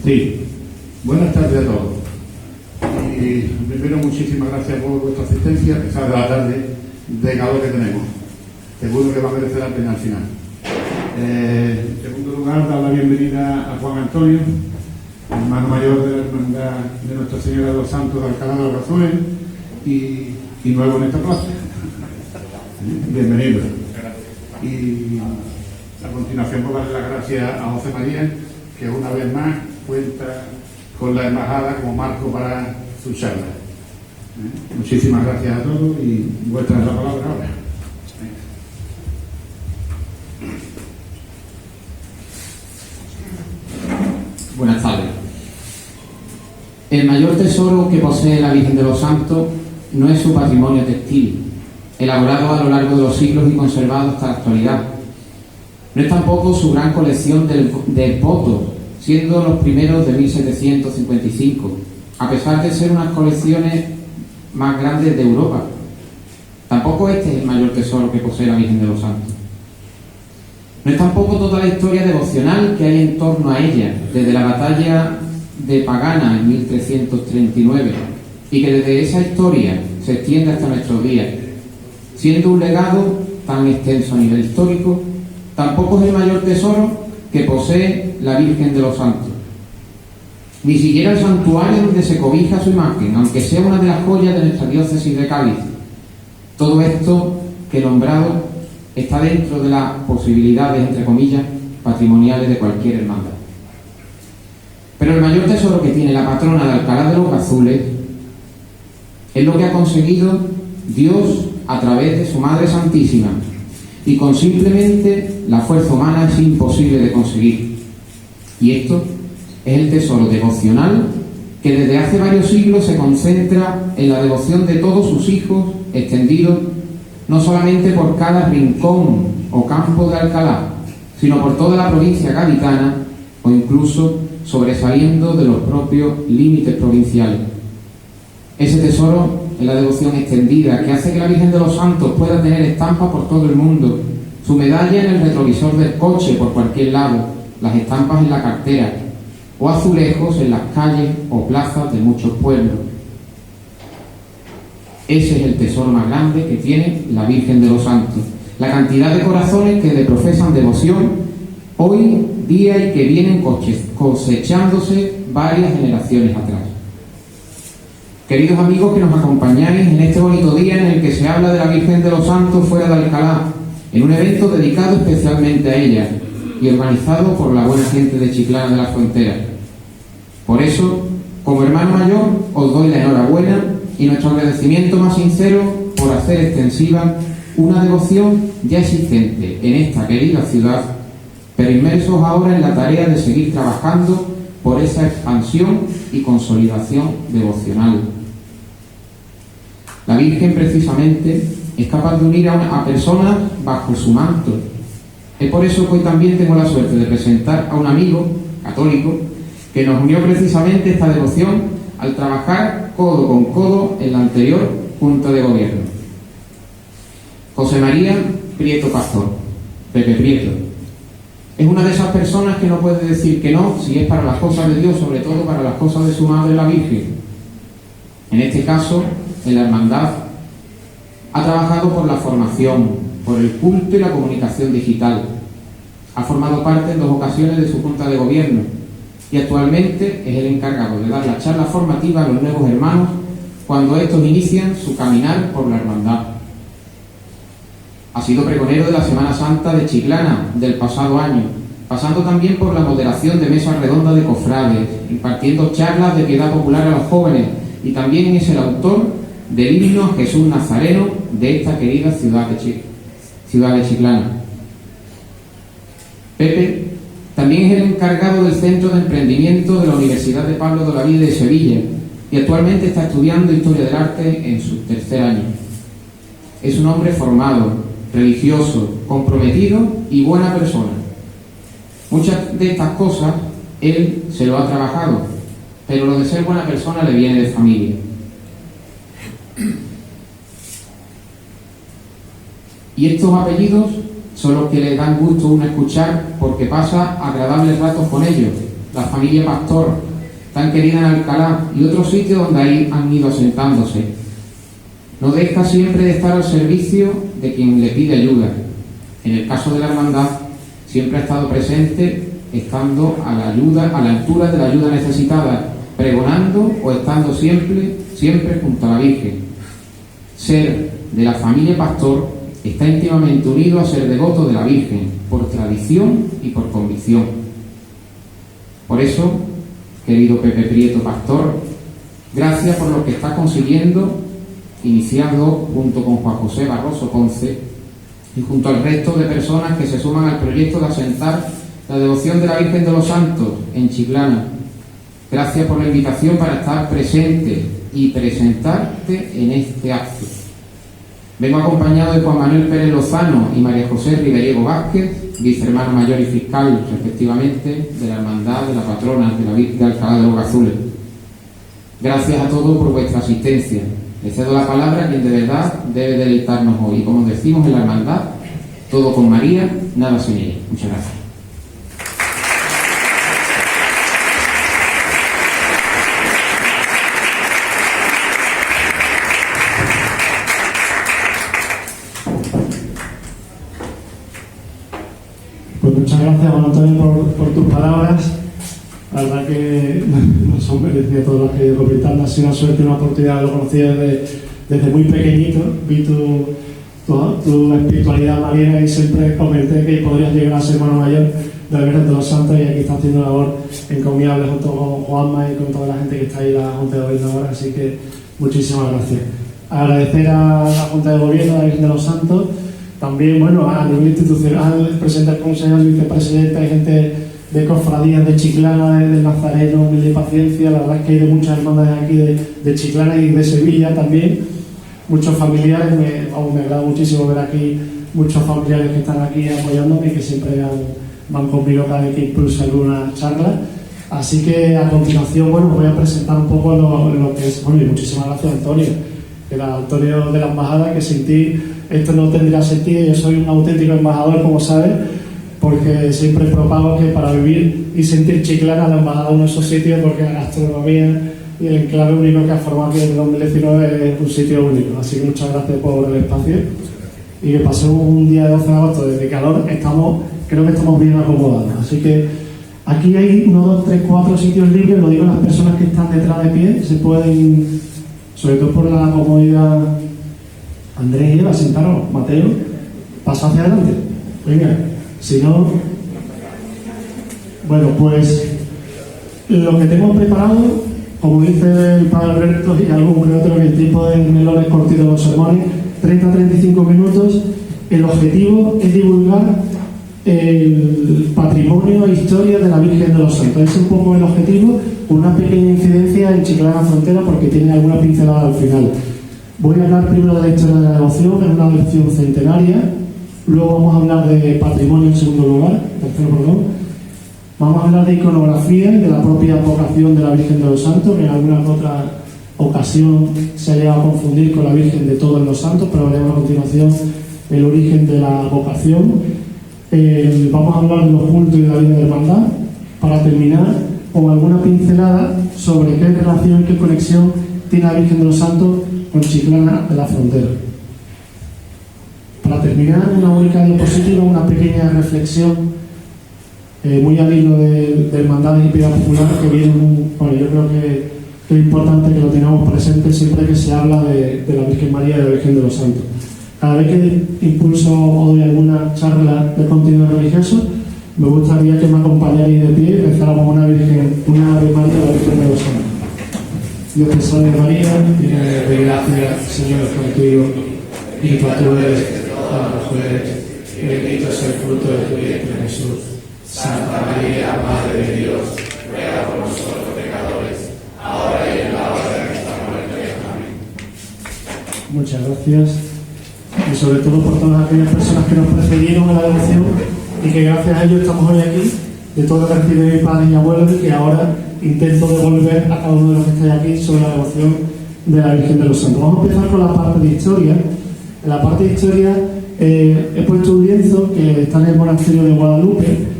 Sí, buenas tardes a todos. Y primero, muchísimas gracias por vuestra asistencia, a pesar de la tarde de calor que tenemos. Seguro que va a merecer la pena al final. En segundo lugar, dar la bienvenida a Juan Antonio, hermano mayor de la Hermandad de Nuestra Señora de los Santos de Alcalá de los Razones y nuevo en esta plaza. Bienvenido. Y a continuación, por darle las gracias a José María, que una vez más cuenta con la embajada como marco para su charla. Muchísimas gracias a todos y vuestra es la palabra ahora. Buenas tardes. El mayor tesoro que posee la Virgen de los Santos no es su patrimonio textil, elaborado a lo largo de los siglos y conservado hasta la actualidad. No es tampoco su gran colección de votos, siendo los primeros de 1755, a pesar de ser unas colecciones más grandes de Europa. Tampoco este es el mayor tesoro que posee la Virgen de los Santos. No es tampoco toda la historia devocional que hay en torno a ella, desde la batalla de Pagana en 1339, y que desde esa historia se extiende hasta nuestros días. Siendo un legado tan extenso a nivel histórico, tampoco es el mayor tesoro que posee la Virgen de los Santos. Ni siquiera el santuario donde se cobija su imagen, aunque sea una de las joyas de nuestra diócesis de Cádiz. Todo esto que he nombrado está dentro de las posibilidades, entre comillas, patrimoniales de cualquier hermandad. Pero el mayor tesoro que tiene la patrona de Alcalá de los Gazules es lo que ha conseguido Dios a través de su Madre Santísima, y con simplemente la fuerza humana es imposible de conseguir. Y esto es el tesoro devocional que desde hace varios siglos se concentra en la devoción de todos sus hijos, extendido no solamente por cada rincón o campo de Alcalá, sino por toda la provincia gaditana, o incluso sobresaliendo de los propios límites provinciales. Ese tesoro es la devoción extendida, que hace que la Virgen de los Santos pueda tener estampas por todo el mundo, su medalla en el retrovisor del coche por cualquier lado, las estampas en la cartera, o azulejos en las calles o plazas de muchos pueblos. Ese es el tesoro más grande que tiene la Virgen de los Santos. La cantidad de corazones que le profesan devoción hoy día y que vienen cosechándose varias generaciones atrás. Queridos amigos que nos acompañáis en este bonito día en el que se habla de la Virgen de los Santos fuera de Alcalá, en un evento dedicado especialmente a ella y organizado por la buena gente de Chiclana de la Frontera. Por eso, como hermano mayor, os doy la enhorabuena y nuestro agradecimiento más sincero por hacer extensiva una devoción ya existente en esta querida ciudad, pero inmersos ahora en la tarea de seguir trabajando por esa expansión y consolidación devocional. La Virgen, precisamente, es capaz de unir a personas bajo su manto. Es por eso que hoy también tengo la suerte de presentar a un amigo católico que nos unió precisamente esta devoción al trabajar codo con codo en la anterior Junta de Gobierno. José María Prieto Pastor, Pepe Prieto. Es una de esas personas que no puede decir que no si es para las cosas de Dios, sobre todo para las cosas de su madre la Virgen. En este caso, en la hermandad, ha trabajado por la formación, por el culto y la comunicación digital. Ha formado parte en 2 ocasiones de su Junta de Gobierno y actualmente es el encargado de dar la charla formativa a los nuevos hermanos cuando estos inician su caminar por la hermandad. Ha sido pregonero de la Semana Santa de Chiclana del pasado año, pasando también por la moderación de mesas redondas de cofrades, impartiendo charlas de piedad popular a los jóvenes, y también es el autor del himno a Jesús Nazareno de esta querida ciudad de Chiclana. Pepe también es el encargado del Centro de Emprendimiento de la Universidad de Pablo de Olavide de Sevilla y actualmente está estudiando Historia del Arte en su 3er año. Es un hombre formado, religioso, comprometido y buena persona. Muchas de estas cosas él se lo ha trabajado, pero lo de ser buena persona le viene de familia. Y estos apellidos son los que le dan gusto a uno escuchar porque pasa agradables ratos con ellos. La familia Pastor, tan querida en Alcalá y otros sitios donde ahí han ido asentándose. No deja siempre de estar al servicio de quien le pide ayuda. En el caso de la hermandad, siempre ha estado presente, estando a la altura de la ayuda necesitada, pregonando o estando siempre junto a la Virgen. Ser de la familia Pastor está íntimamente unido a ser devoto de la Virgen, por tradición y por convicción. Por eso, querido Pepe Prieto Pastor, gracias por lo que está consiguiendo, iniciando junto con Juan José Barroso Ponce y junto al resto de personas que se suman al proyecto de asentar la devoción de la Virgen de los Santos en Chiclana. Gracias por la invitación para estar presente y presentarte en este acto. Vengo acompañado de Juan Manuel Pérez Lozano y María José Riberiego Vázquez, vicehermano mayor y fiscal, respectivamente, de la Hermandad de la Patrona de Alcalá de los Azules. Gracias a todos por vuestra asistencia. Le cedo la palabra a quien de verdad debe deleitarnos hoy. Y como decimos en la Hermandad, todo con María, nada sin ella. Muchas gracias. Pues muchas gracias, Juan Antonio, por tus palabras. La verdad que nos son merecidas todas las que he ido comentando. Ha sido una suerte y una oportunidad, lo conocí desde muy pequeñito. Vi tu espiritualidad mariana y siempre comenté que podrías llegar a ser hermano mayor de la Virgen de los Santos, y aquí está haciendo una labor encomiable junto con Juanma y con toda la gente que está ahí en la Junta de Gobierno ahora. Así que muchísimas gracias. Agradecer a la Junta de Gobierno de la Virgen de los Santos. También, bueno, a nivel institucional, presentar como señor vicepresidente, hay gente de cofradías de Chiclana, de Nazareno, de Paciencia. La verdad es que hay de muchas hermandades aquí de Chiclana y de Sevilla también. Muchos familiares, me agrada muchísimo ver aquí muchos familiares que están aquí apoyándome y que siempre van conmigo cada vez que impulso alguna charla. Así que a continuación, bueno, voy a presentar un poco lo que es. Bueno, y muchísimas gracias, Antonio. Era Antonio de la Embajada, que sin ti esto no tendría sentido. Yo soy un auténtico embajador, como sabes, porque siempre propago que para vivir y sentir Chiclana, la Embajada es uno de esos sitios, porque la gastronomía y el enclave único que ha formado aquí en 2019 es un sitio único. Así que muchas gracias por el espacio y que pasemos un día de 12 de agosto de calor, creo que estamos bien acomodados. Así que aquí hay 1, 2, 3, 4 sitios libres, lo digo a las personas que están detrás de pie, se pueden, sobre todo por la comodidad. Andrés y Eva, sentaros. Mateo, pasa hacia adelante. Venga, si no... Bueno, pues lo que tengo preparado, como dice el padre Alberto y algún que otro, el tipo de melones cortitos de los sermones, 30-35 minutos. El objetivo es divulgar el patrimonio e historia de la Virgen de los Santos. Es un poco el objetivo, con una pequeña incidencia en Chiclana Frontera, porque tiene alguna pincelada al final. Voy a hablar primero de la historia de la devoción, en una lección centenaria. Luego vamos a hablar de patrimonio en segundo lugar, tercero, perdón. Vamos a hablar de iconografía y de la propia vocación de la Virgen de los Santos, que en alguna otra ocasión se ha llegado a confundir con la Virgen de todos los santos, pero veremos a continuación el origen de la vocación. Vamos a hablar de los cultos y de la vida de hermandad, para terminar con alguna pincelada sobre qué relación y qué conexión tiene la Virgen de los Santos con Chiclana de la Frontera. Para terminar, una única diapositiva, una pequeña reflexión muy al hilo de hermandades y piedad popular, que viene bueno, yo creo que es importante que lo tengamos presente siempre que se habla de la Virgen María y de la Virgen de los Santos. Cada vez que impulso o doy alguna charla de contenido religioso, me gustaría que me acompañarais de pie y rezáramos una Ave María a la Virgen de los Santos. Dios te salve María, llena de gracia, Señor es contigo, y tú eres todas las mujeres, y bendito es el fruto de tu vientre Jesús. Santa María, Madre de Dios, ruega por nosotros pecadores, ahora y en la hora de nuestra muerte. Amén. Muchas gracias. Y sobre todo por todas aquellas personas que nos precedieron en la devoción y que gracias a ellos estamos hoy aquí, de todo lo que recibe mi padre y mi abuelo, y que ahora intento devolver a cada uno de los que estáis aquí sobre la devoción de la Virgen de los Santos. Vamos a empezar con la parte de historia. En la parte de historia he puesto un lienzo que está en el monasterio de Guadalupe,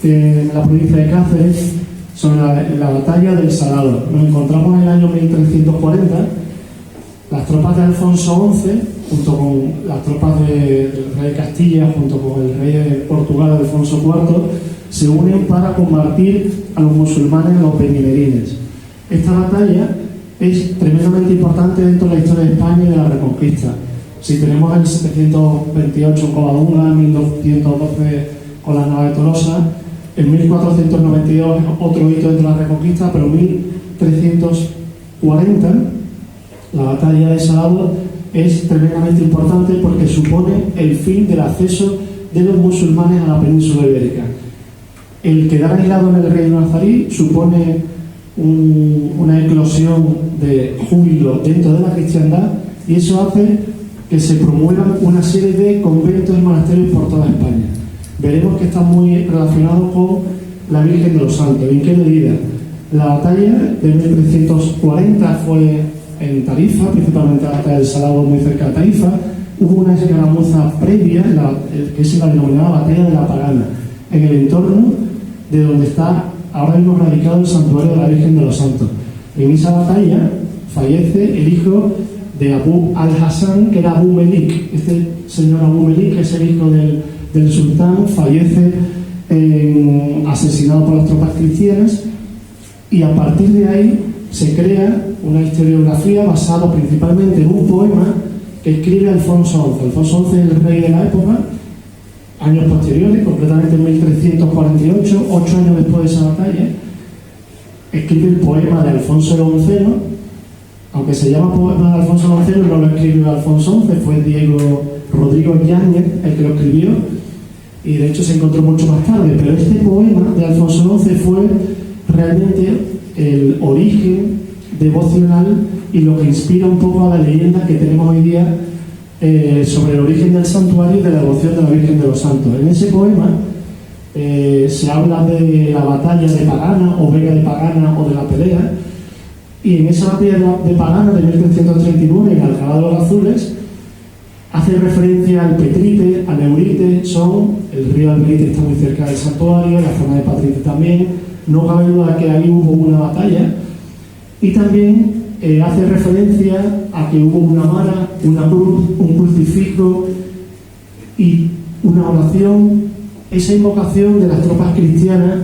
en la provincia de Cáceres, sobre la batalla del Salado. Nos encontramos en el año 1340. Las tropas de Alfonso XI, junto con las tropas del rey de Castilla, junto con el rey de Portugal, Alfonso IV, se unen para combatir a los musulmanes en los benimerines. Esta batalla es tremendamente importante dentro de la historia de España y de la Reconquista. Si tenemos el 728 con Covadonga, 1212 con la Nava de Tolosa, en 1492 otro hito dentro de la Reconquista, pero en 1340 la batalla de Salado es tremendamente importante porque supone el fin del acceso de los musulmanes a la península ibérica. El quedar aislado en el reino nazarí supone una eclosión de júbilo dentro de la cristiandad, y eso hace que se promuevan una serie de conventos y monasterios por toda España. Veremos que está muy relacionado con la Virgen de los Santos. ¿En qué medida? La batalla de 1340 fue en Tarifa, principalmente la batalla del Salado, muy cerca de Tarifa. Hubo una escaramuza previa, que es la denominada batalla de la Pagana, en el entorno de donde está ahora mismo radicado el santuario de la Virgen de los Santos. En esa batalla fallece el hijo de Abu al-Hassan, que era Abu Melik. Este señor Abu Melik, que es el hijo del sultán, fallece asesinado por las tropas cristianas, y a partir de ahí se crea una historiografía basada principalmente en un poema que escribe Alfonso XI. Alfonso XI es el rey de la época. Años posteriores, concretamente en 1348, 8 años después de esa batalla, escribe el poema de Alfonso XI. Aunque se llama poema de Alfonso XI, no lo escribió Alfonso XI, fue Diego Rodrigo Yáñez el que lo escribió, y de hecho se encontró mucho más tarde. Pero este poema de Alfonso XI fue realmente el origen devocional y lo que inspira un poco a la leyenda que tenemos hoy día sobre el origen del santuario y de la devoción de la Virgen de los Santos. En ese poema se habla de la batalla de Pagana, o Vega de Pagana, o de la pelea, y en esa batalla de Pagana de 1339, en Alcalá de los Azules, hace referencia al Petrite, al Neurite. El río Almerite está muy cerca del santuario, la zona de Patrite también. No cabe duda que ahí hubo una batalla, y también hace referencia a que hubo una vara, una cruz, un crucifijo y una oración, esa invocación de las tropas cristianas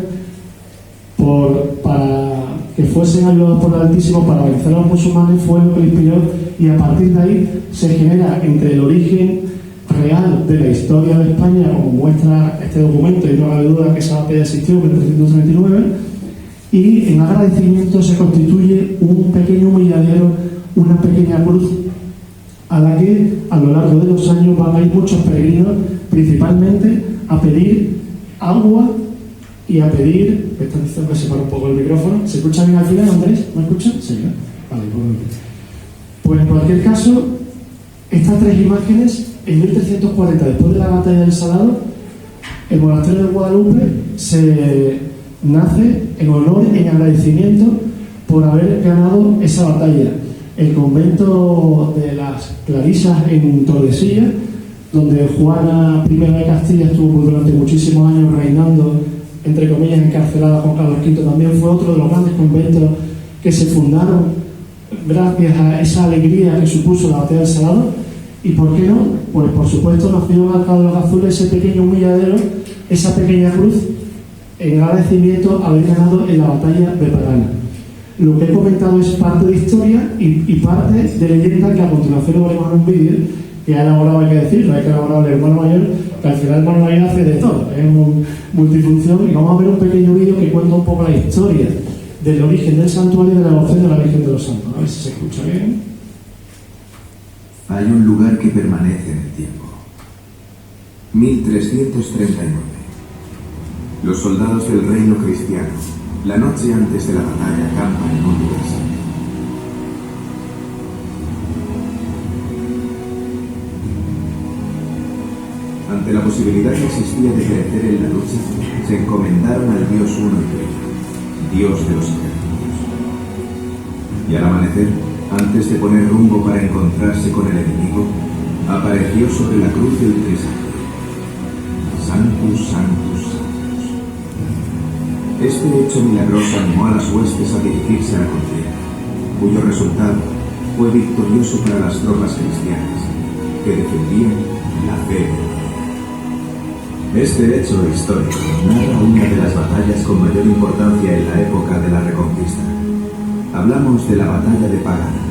para que fuesen ayudados por el Altísimo para vencer a los musulmanes fue lo que le inspiró, y a partir de ahí se genera entre el origen real de la historia de España, como muestra este documento, y no cabe duda que esa batalla existió en 1339, y en agradecimiento se constituye un pequeño humilladero, una pequeña cruz, a la que a lo largo de los años van a ir muchos peregrinos, principalmente a pedir agua y a pedir... Me están diciendo que se para un poco el micrófono. ¿Se escucha bien al final, Andrés? ¿Me escuchan? Sí, ¿no? Vale, pues en cualquier caso, estas tres imágenes, en 1340, después de la batalla del Salado, el monasterio de Guadalupe se nace en honor, en agradecimiento por haber ganado esa batalla. El convento de las Clarisas en Tordesillas, donde Juana I de Castilla estuvo durante muchísimos años reinando, entre comillas, encarcelada. Juan Carlos V también fue otro de los grandes conventos que se fundaron gracias a esa alegría que supuso la batalla del Salado. Y por qué no, pues por supuesto nació en Alcalá de los Azules ese pequeño humilladero, esa pequeña cruz, en agradecimiento a haber ganado en la batalla de Pagana. Lo que he comentado es parte de historia y parte de leyenda, que a continuación veremos en un vídeo que ha elaborado, hay que decirlo, hay que elaborar el hermano mayor, que al final el hermano mayor hace de todo, es multifunción, y vamos a ver un pequeño vídeo que cuenta un poco la historia del origen del santuario y de la devoción de la Virgen de los Santos. A ver si se escucha bien. Hay un lugar que permanece en el tiempo. 1339. Los soldados del reino cristiano, la noche antes de la batalla, acampan en un lugar santo. Ante la posibilidad que existía de crecer en la lucha, se encomendaron al Dios uno y trino, Dios de los ejércitos. Y al amanecer, antes de poner rumbo para encontrarse con el enemigo, apareció sobre la cruz el trisagio. Sanctus, Sanctus, Sanctus. Este hecho milagroso animó a las huestes a dirigirse a la contienda, cuyo resultado fue victorioso para las tropas cristianas, que defendían la fe. Este hecho histórico narra una de las batallas con mayor importancia en la época de la Reconquista. Hablamos de la batalla de Pagana,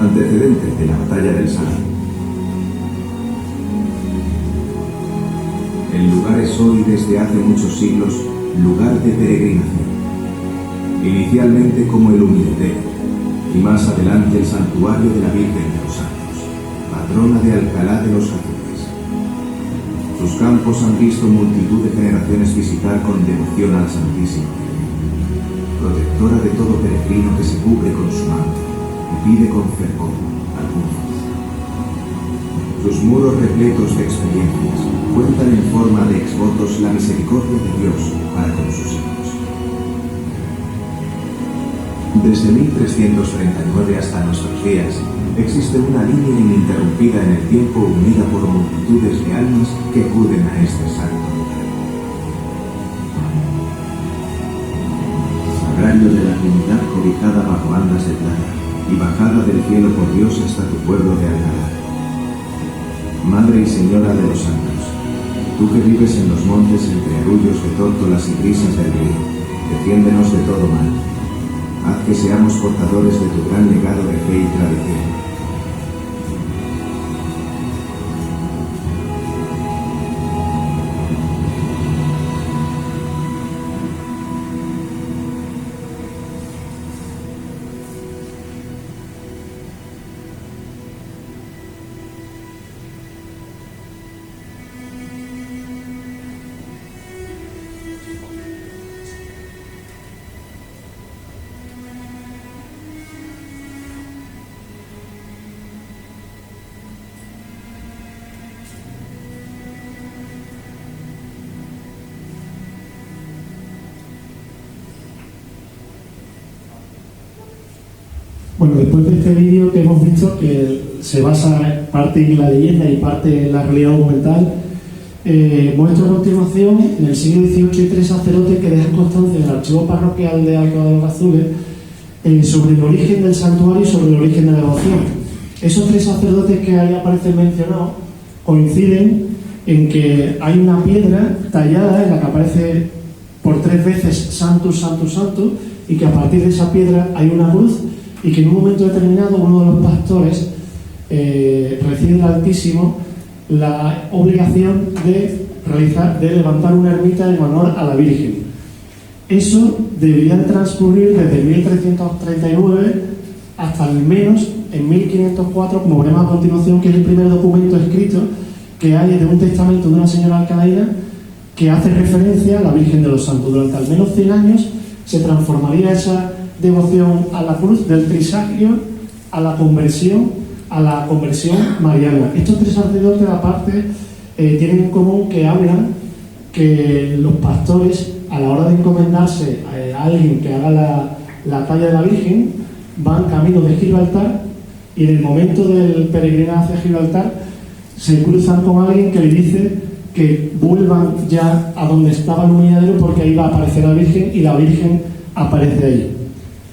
antecedente de la batalla del Salado. El lugar es hoy, desde hace muchos siglos, lugar de peregrinación. Inicialmente como el humilladero, y más adelante el santuario de la Virgen de los Santos, patrona de Alcalá de los Azules. Sus campos han visto multitud de generaciones visitar con devoción al Santísimo, protectora de todo peregrino que se cubre con su manto y pide con fervor algún favor. Sus muros repletos de experiencias cuentan en forma de exvotos la misericordia de Dios para con sus hijos. Desde 1339 hasta nuestros días, existe una línea ininterrumpida en el tiempo unida por multitudes de almas que acuden a este santo lugar. Sagrario de la Trinidad cobijada bajo andas de plata y bajada del cielo por Dios hasta tu pueblo de Alcalá. Madre y Señora de los Santos, tú que vives en los montes entre arrullos de tórtolas y brisas del río, defiéndenos de todo mal. Haz que seamos portadores de tu gran legado de fe y tradición. Bueno, después de este vídeo que hemos visto, que se basa parte en la leyenda y parte en la realidad documental, muestro a continuación, en el siglo XVIII, hay 3 sacerdotes que dejan constancia en el archivo parroquial de Alcalá de los Azules sobre el origen del santuario y sobre el origen de la devoción. Esos 3 sacerdotes que ahí aparecen mencionados coinciden en que hay una piedra tallada en la que aparece por 3 veces Santus, Santus, Santus, y que a partir de esa piedra hay una cruz, y que en un momento determinado uno de los pastores recibe del Altísimo la obligación de levantar una ermita en honor a la Virgen. Eso debería transcurrir desde 1339 hasta al menos en 1504, como veremos a continuación, que es el primer documento escrito que hay de un testamento de una señora alcalina que hace referencia a la Virgen de los Santos. Durante al menos 100 años se transformaría esa devoción a la cruz del trisagio a la conversión mariana. Estos 3 sacerdotes, aparte, tienen en común que hablan que los pastores, a la hora de encomendarse a alguien que haga la talla de la Virgen, van camino de Gibraltar, y en el momento del peregrinaje hacia Gibraltar se cruzan con alguien que le dice que vuelvan ya a donde estaba el humilladero, porque ahí va a aparecer la Virgen, y la Virgen aparece ahí.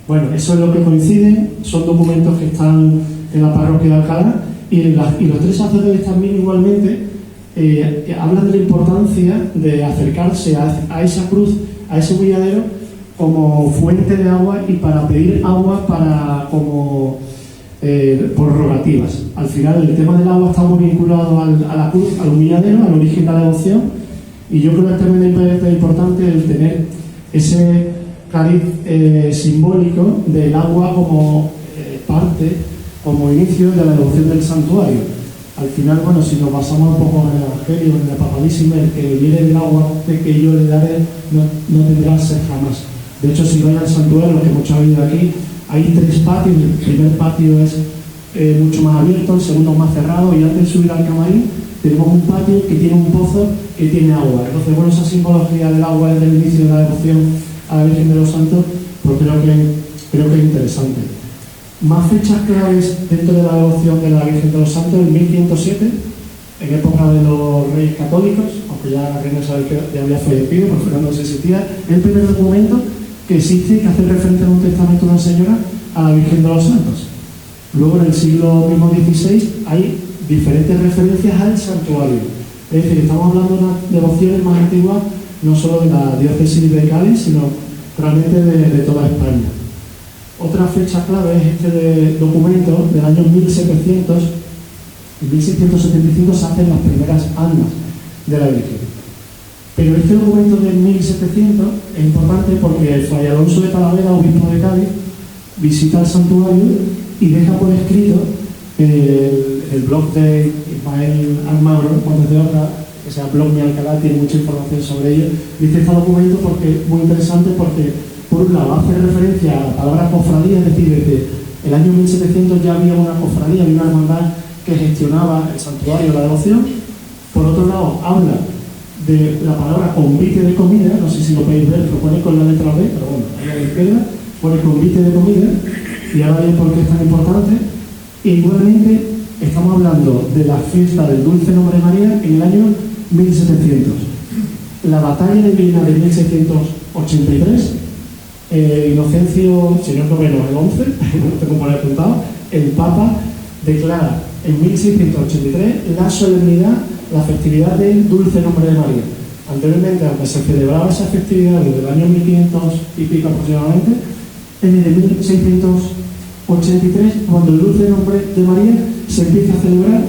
Bueno, eso es lo que coincide. Son documentos que están en la parroquia de Alcalá, y los 3 sacerdotes también igualmente hablan de la importancia de acercarse a esa cruz, a ese humilladero, como fuente de agua y para pedir agua por rogativas. Al final el tema del agua está muy vinculado a la cruz, al humilladero, al origen de la devoción, y yo creo que es tremendamente importante el tener ese cariz simbólico del agua como parte, como inicio de la devoción del santuario. Al final, bueno, si nos basamos un poco en el Evangelio, en el Papalísimo, el que viene del agua que yo le daré no tendrá sed jamás. De hecho, si vais al santuario, lo que hemos habido aquí, hay 3 patios. El primer patio es mucho más abierto, el segundo más cerrado, y antes de subir al camarín tenemos un patio que tiene un pozo que tiene agua. Entonces, bueno, esa simbología del agua desde el inicio de la devoción a la Virgen de los Santos, pues creo que es interesante. Más fechas claves dentro de la devoción de la Virgen de los Santos: en 1507, en época de los Reyes Católicos, aunque ya la reina Isabel ya había fallecido, por Fernando se existía, el primer documento que existe, que hace referencia en un testamento de una señora a la Virgen de los Santos. Luego, en el siglo mismo XVI, hay diferentes referencias al santuario. Es decir, estamos hablando de unas devociones más antiguas, no solo de la diócesis de Cádiz, sino realmente de toda España. Otra fecha clave es este documento del año 1700. En 1675 se hacen las primeras andas de la Virgen. Pero este documento de 1700 es importante porque Fray Alonso de Talavera, obispo de Cádiz, visita el santuario y deja por escrito el blog de Ismael Almagro, Montes de Oca, que se llama Blog Mi Alcalá, tiene mucha información sobre ello. Dice este documento porque es muy interesante, porque por un lado hace referencia a la palabra cofradía, es decir, desde el año 1700 ya había una cofradía, había una hermandad que gestionaba el santuario, la devoción. Por otro lado, habla de la palabra convite de comida, no sé si lo podéis ver, lo pone con la letra B, pero bueno, ahí a la izquierda pone convite de comida, y ahora veis por qué es tan importante. E igualmente estamos hablando de la fiesta del Dulce Nombre de María en el año 1700. La batalla de Viena de 1683, Inocencio, señor Noveno, el 11, no tengo por ahí apuntado, el Papa declara en 1683 la solemnidad, la festividad del Dulce Nombre de María. Anteriormente, aunque se celebraba esa festividad desde el año 1500 y pico aproximadamente, en el 1683, cuando el Dulce Nombre de María se empieza a celebrar,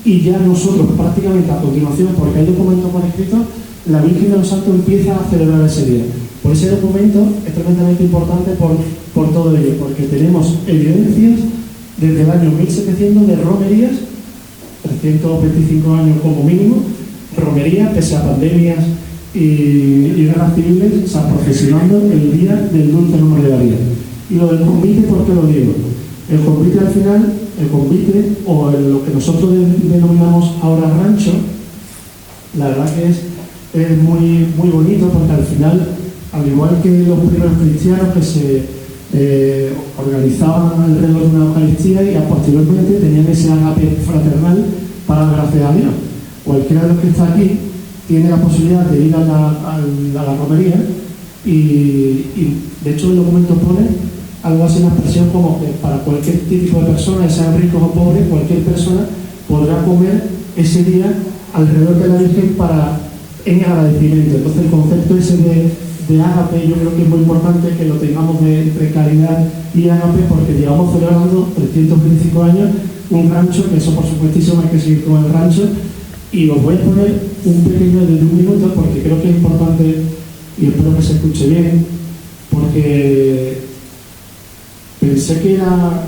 y ya nosotros prácticamente a continuación, porque hay documentos por escrito, la Virgen de los Santos empieza a celebrar ese día. Por ese documento es tremendamente importante por todo ello, porque tenemos evidencias desde el año 1700 de romerías, 325 años como mínimo, romerías pese a pandemias y guerras civiles, o sea, procesionando el día del Dulce Nombre de María. Y lo del convite, ¿por qué lo digo? El convite al final, el convite, o lo que nosotros denominamos ahora rancho, la verdad que es muy, muy bonito, porque al final, al igual que los primeros cristianos que se organizaban alrededor de una Eucaristía y posteriormente tenían ese agape fraternal para dar gracias a Dios. Cualquiera de los que está aquí tiene la posibilidad de ir a la romería y de hecho el documento pone algo así, una expresión como que para cualquier tipo de persona, sean ricos o pobres, cualquier persona podrá comer ese día alrededor de la Virgen en agradecimiento. Entonces el concepto ese de ágape yo creo que es muy importante que lo tengamos entre caridad y ágape, porque llevamos celebrando 325 años un rancho, que eso por supuestísimo hay que seguir con el rancho, y os voy a poner un pequeño de 1 minuto porque creo que es importante y espero que se escuche bien, porque pensé que era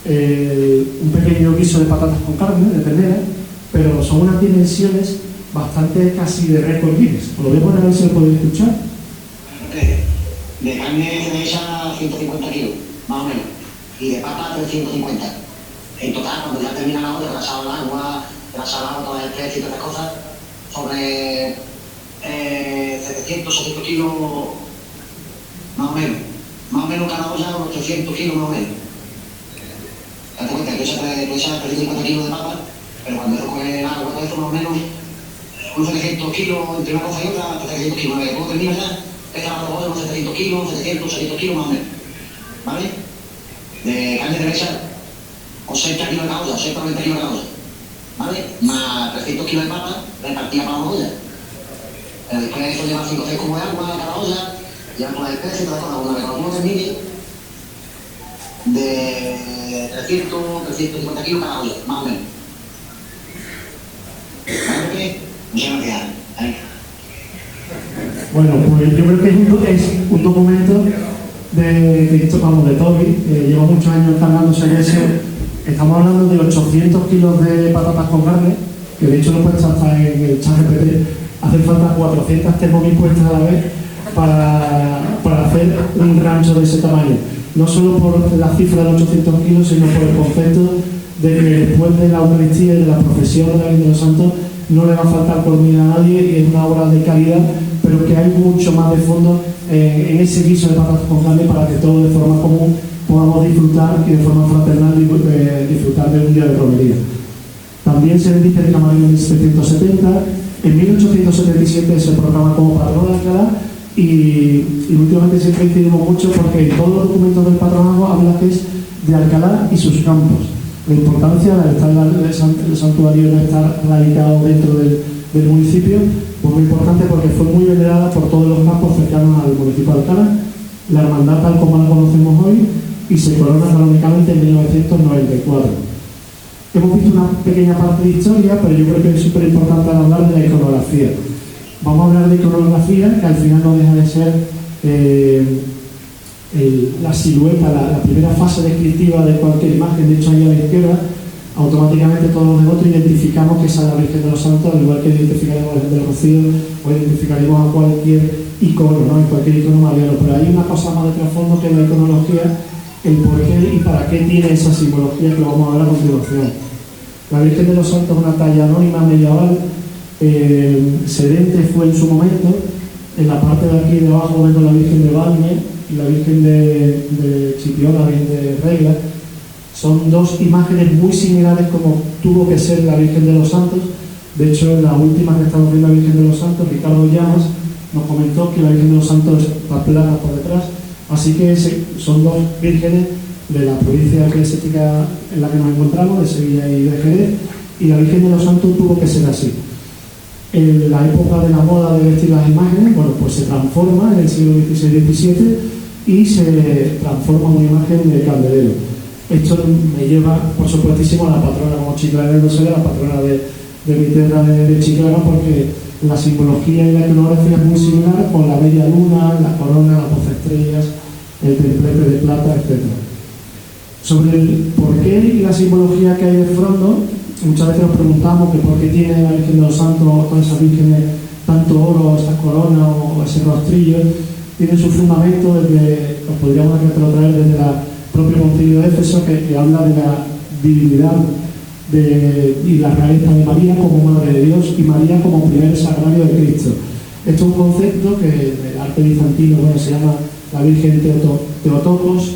un pequeño guiso de patatas con carne, de ternera, pero son unas dimensiones bastante casi de récord Guinness. Os lo voy a poner a ver si lo podéis escuchar. De carne se echa 150 kilos, más o menos, y de papa 350. En total, cuando ya termina la olla, grasado el agua, grasado todas las especies y todas las cosas, sobre 700 o 800 kilos, más o menos cada olla, unos 800 kilos más o menos. Date cuenta que tú echas 350 kilos de papa, pero cuando lo coges el agua, todo esto más o menos, unos 700 kilos entre una cosa y otra, 700 kilos. Luego termina ya, esta la olla unos 700 kilos, 700 kilos más o menos. ¿Vale? De carne de echar 80 kilos de la olla, 80 o 90 kilos de la olla. ¿Vale? Más 300 kilos de papa repartida para la olla. Pero después eso lleva 5 o 6 cubos de agua a cada olla, llevan con las especies y todas las cosas. Una vez que lo termine, de 350 kilos cada olla, más o menos. ¿Vale qué? Muchas gracias. Bueno, pues yo creo que es un documento de Toby, que lleva muchos años encargándose de eso. Estamos hablando de 800 kilos de patatas con carne, que de hecho lo puedes hasta en el ChatGPT. Hacen falta 400 Thermomix puestas a la vez para hacer un rancho de ese tamaño. No solo por la cifra de 800 kilos, sino por el concepto de que después de la Eucaristía y de la profesión de la Virgen de los Santos no le va a faltar comida a nadie, y es una obra de calidad, pero que hay mucho más de fondo en ese guiso de patatas con carne, para que todos de forma común podamos disfrutar y de forma fraternal disfrutar de un día de romería. También se bendice de Camarillo en 1770, en 1877 se proclama como patrón de Alcalá, y últimamente siempre incidimos mucho porque en todos los documentos del patronazgo habla que es de Alcalá y sus campos. La importancia de estar el santuario no estar radicado dentro del municipio, pues muy importante porque fue muy venerada por todos los campos cercanos al municipio de Alcalá, la hermandad tal como la conocemos hoy, y se corona canónicamente en 1994. Hemos visto una pequeña parte de historia, pero yo creo que es súper importante hablar de la iconografía. Vamos a hablar de iconografía, que al final no deja de ser la silueta, la primera fase descriptiva de cualquier imagen. De hecho, ahí a la izquierda, automáticamente todos los devotos identificamos que esa es la Virgen de los Santos, al igual que identificaremos a la Virgen del Rocío o identificaremos a cualquier icono, ¿no? En cualquier icono mariano. Pero hay una cosa más de trasfondo que es la iconología, el por qué y para qué tiene esa simbología, que lo vamos a ver a continuación. La Virgen de los Santos es una talla anónima medieval. Sedente fue en su momento. En la parte de aquí de abajo vemos la Virgen de Valme y la Virgen de Chipión, la Virgen de Regla. Son dos imágenes muy similares como tuvo que ser la Virgen de los Santos. De hecho, en la última que estamos viendo la Virgen de los Santos, Ricardo Llamas nos comentó que la Virgen de los Santos está plana por detrás. Así que son dos vírgenes de la provincia eclesiástica en la que nos encontramos, de Sevilla y de Jerez, y la Virgen de los Santos tuvo que ser así. En la época de la moda de vestir las imágenes, bueno, pues se transforma en el siglo XVI-XVII y se transforma en una imagen de candelero. Esto me lleva, por supuestísimo, a la patrona, como Chiclana, no sé, la patrona de mi tierra de Chiclana, porque la simbología y la iconografía es muy similar, con la media luna, la corona, las 12 estrellas, el templete de plata, etc. Sobre el porqué y la simbología que hay de fondo, muchas veces nos preguntamos que por qué tiene la Virgen de los Santos, todas esas vírgenes, tanto oro, estas coronas o ese rostrillo. Tiene su fundamento desde, os podríamos traer desde el propio Concilio de Éfeso, que habla de la divinidad y la realeza de María como Madre de Dios y María como primer sagrario de Cristo. Esto es un concepto que en el arte bizantino se llama la Virgen Teotokos,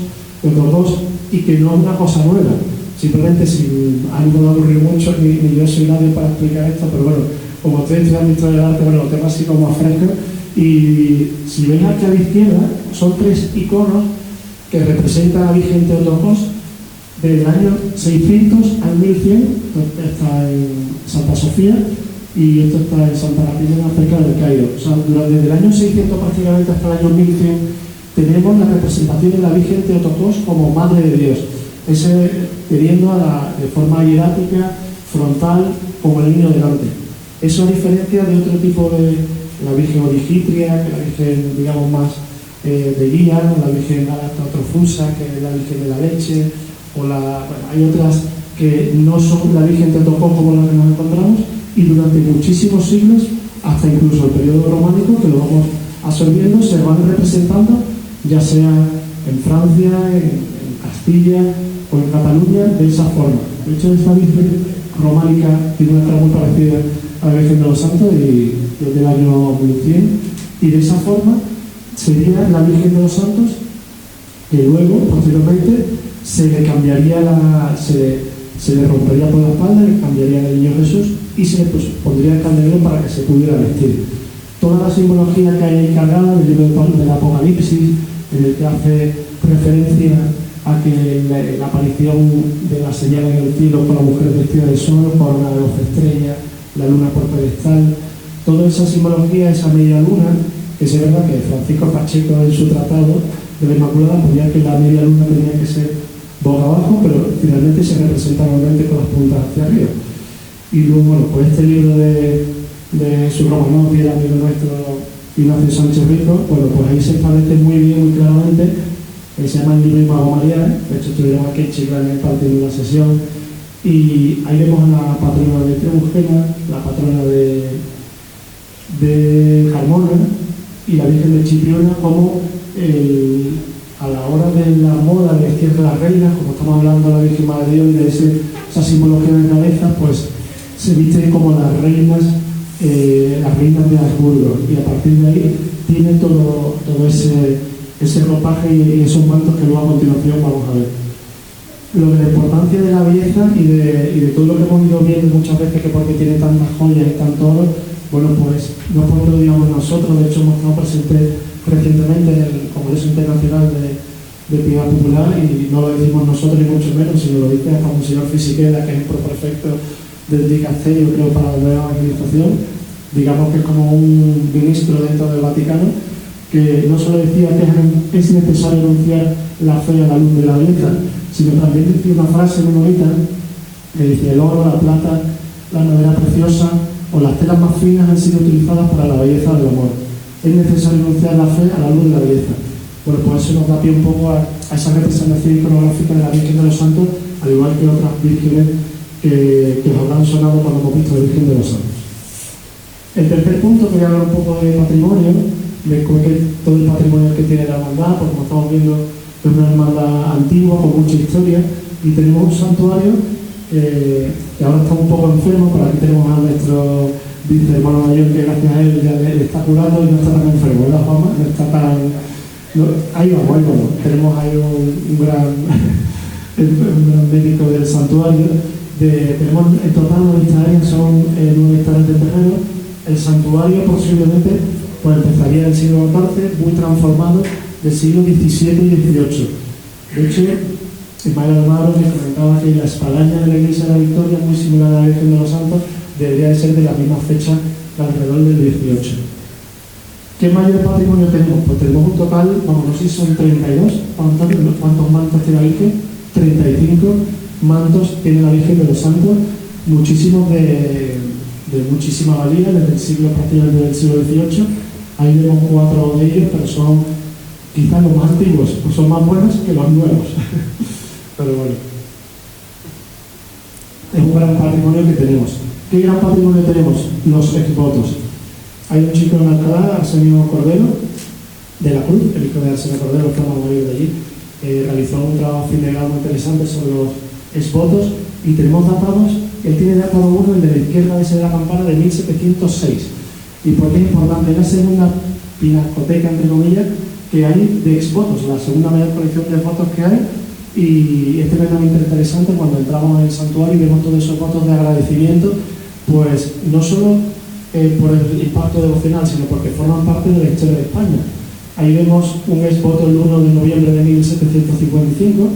y que no es una cosa nueva. Simplemente, si a mí me va a aburrir mucho, ni yo soy nadie para explicar esto, pero bueno, como estoy estudiando historia del arte, bueno, lo tengo así como a fresco. Y si veis aquí a la izquierda, son tres iconos que representa a la Virgen Teotocos del año 600 al 1100, está en Santa Sofía, y esto está en Santa Catarina, cerca del Cairo. O sea, desde el año 600 prácticamente hasta el año 1100 tenemos la representación de la Virgen Teotocos como Madre de Dios, teniendo de forma hierática, frontal, como el niño delante. Eso a diferencia de otro tipo de la Virgen Origitria, que la Virgen, digamos, más de guía, la Virgen Galactotrofusa, que es la Virgen de la leche, o hay otras que no son la Virgen Teotocos como la que nos encontramos, y durante muchísimos siglos, hasta incluso el periodo románico, que lo vamos absorbiendo, se van representando, ya sea en Francia, en Castilla o en Cataluña, de esa forma. De hecho, esta Virgen románica tiene una cara muy parecida a la Virgen de los Santos y es del año 1100, y de esa forma sería la Virgen de los Santos, que luego, posteriormente, se le cambiaría se le rompería por la espalda, le cambiaría el niño Jesús y se le pondría el candelero para que se pudiera vestir. Toda la simbología que hay ahí cargada del libro del Apocalipsis, en el que hace referencia a que la aparición de la señal en el cielo con la mujer vestida de sol, corona de 12 estrellas, la luna por pedestal, toda esa simbología, esa media luna, que es verdad que Francisco Pacheco en su tratado de la Inmaculada ponía que la media luna tenía que ser boca abajo, pero finalmente se representa normalmente con las puntas hacia arriba. Y luego, bueno, pues este libro de Jesús Romanov y el amigo nuestro Ignacio Sánchez Rico, bueno, pues ahí se establece muy bien, muy claramente, se llama el libro Imago María, de hecho estuvieron aquí en Chiclana impartiendo una sesión, y ahí vemos a la patrona de Trebujena, la patrona de Carmona y la Virgen de Chipiona, como a la hora de la moda de vestir de las reinas, como estamos hablando de la Virgen Madre de Dios y de esa simbología de cabeza, pues se visten como las reinas de Habsburgo, y a partir de ahí tiene todo ese ropaje y esos mantos que luego a continuación vamos a ver. Lo de la importancia de la belleza y de todo lo que hemos ido viendo muchas veces, que porque tiene tantas joyas y tanto oro, bueno, pues no porque lo digamos nosotros, de hecho hemos estado presentes recientemente en el Congreso Internacional de Piedad Popular, y no lo decimos nosotros ni mucho menos, sino lo dice hasta un señor Fisichella, que es el prefecto del dicasterio, creo, para la nueva evangelización, digamos que es como un ministro dentro del Vaticano, que no solo decía que es necesario anunciar la fe a la luz de la belleza, sino también decía una frase muy bonita que dice: el oro, la plata, la madera preciosa o las telas más finas han sido utilizadas para la belleza del amor. Es necesario anunciar la fe a la luz de la belleza. Bueno, pues eso nos da pie un poco a esa representación iconográfica de la Virgen de los Santos, al igual que otras vírgenes que os habrán sonado cuando hemos visto la Virgen de los Santos. El tercer punto, quería hablar un poco de patrimonio, de todo el patrimonio que tiene la hermandad, porque como estamos viendo es una hermandad antigua con mucha historia, y tenemos un santuario que ahora está un poco enfermo, pero aquí tenemos a nuestro vicehermano mayor, que gracias a él ya le está curando y no está tan enfermo, ¿verdad, Juanma? No está tan... No, ahí vamos. Tenemos ahí un gran médico del santuario. Tenemos en total 9 hectáreas, son 9 hectáreas de terreno. El santuario posiblemente pues empezaría del siglo XIV, muy transformado, del siglo XVII y XVIII. De hecho, Ismael Almagro me comentaba que la espadaña de la Iglesia de la Victoria, muy similar a la Virgen de los Santos, debería de ser de la misma fecha, alrededor del 18. ¿Qué mayor patrimonio tenemos? Pues tenemos un total, no sé si son 32, ¿cuántos mantos tiene la Virgen? 35 mantos tiene la Virgen de los Santos, muchísimos de muchísima valía, desde el siglo, prácticamente del siglo XVIII. Ahí vemos 4 de ellos, pero son quizás los más antiguos, pues son más buenos que los nuevos. Pero bueno, es un gran patrimonio que tenemos. ¿Qué gran patrimonio tenemos? Los exvotos. Hay un chico en Alcalá, Arsenio Cordero, de la Cruz, el hijo de Arsenio Cordero, que estamos mayor de allí, realizó un trabajo final muy interesante sobre los exvotos, y tenemos datados, él tiene datado uno, el de la izquierda, ese de la campana, de 1706. ¿Y por qué es importante? Es la segunda pinacoteca, entre comillas, que hay de exvotos, la segunda mayor colección de votos que hay, y es tremendamente interesante cuando entramos en el santuario y vemos todos esos votos de agradecimiento, pues no solo por el impacto devocional, sino porque forman parte de la historia de España. Ahí vemos un exvoto el 1 de noviembre de 1755,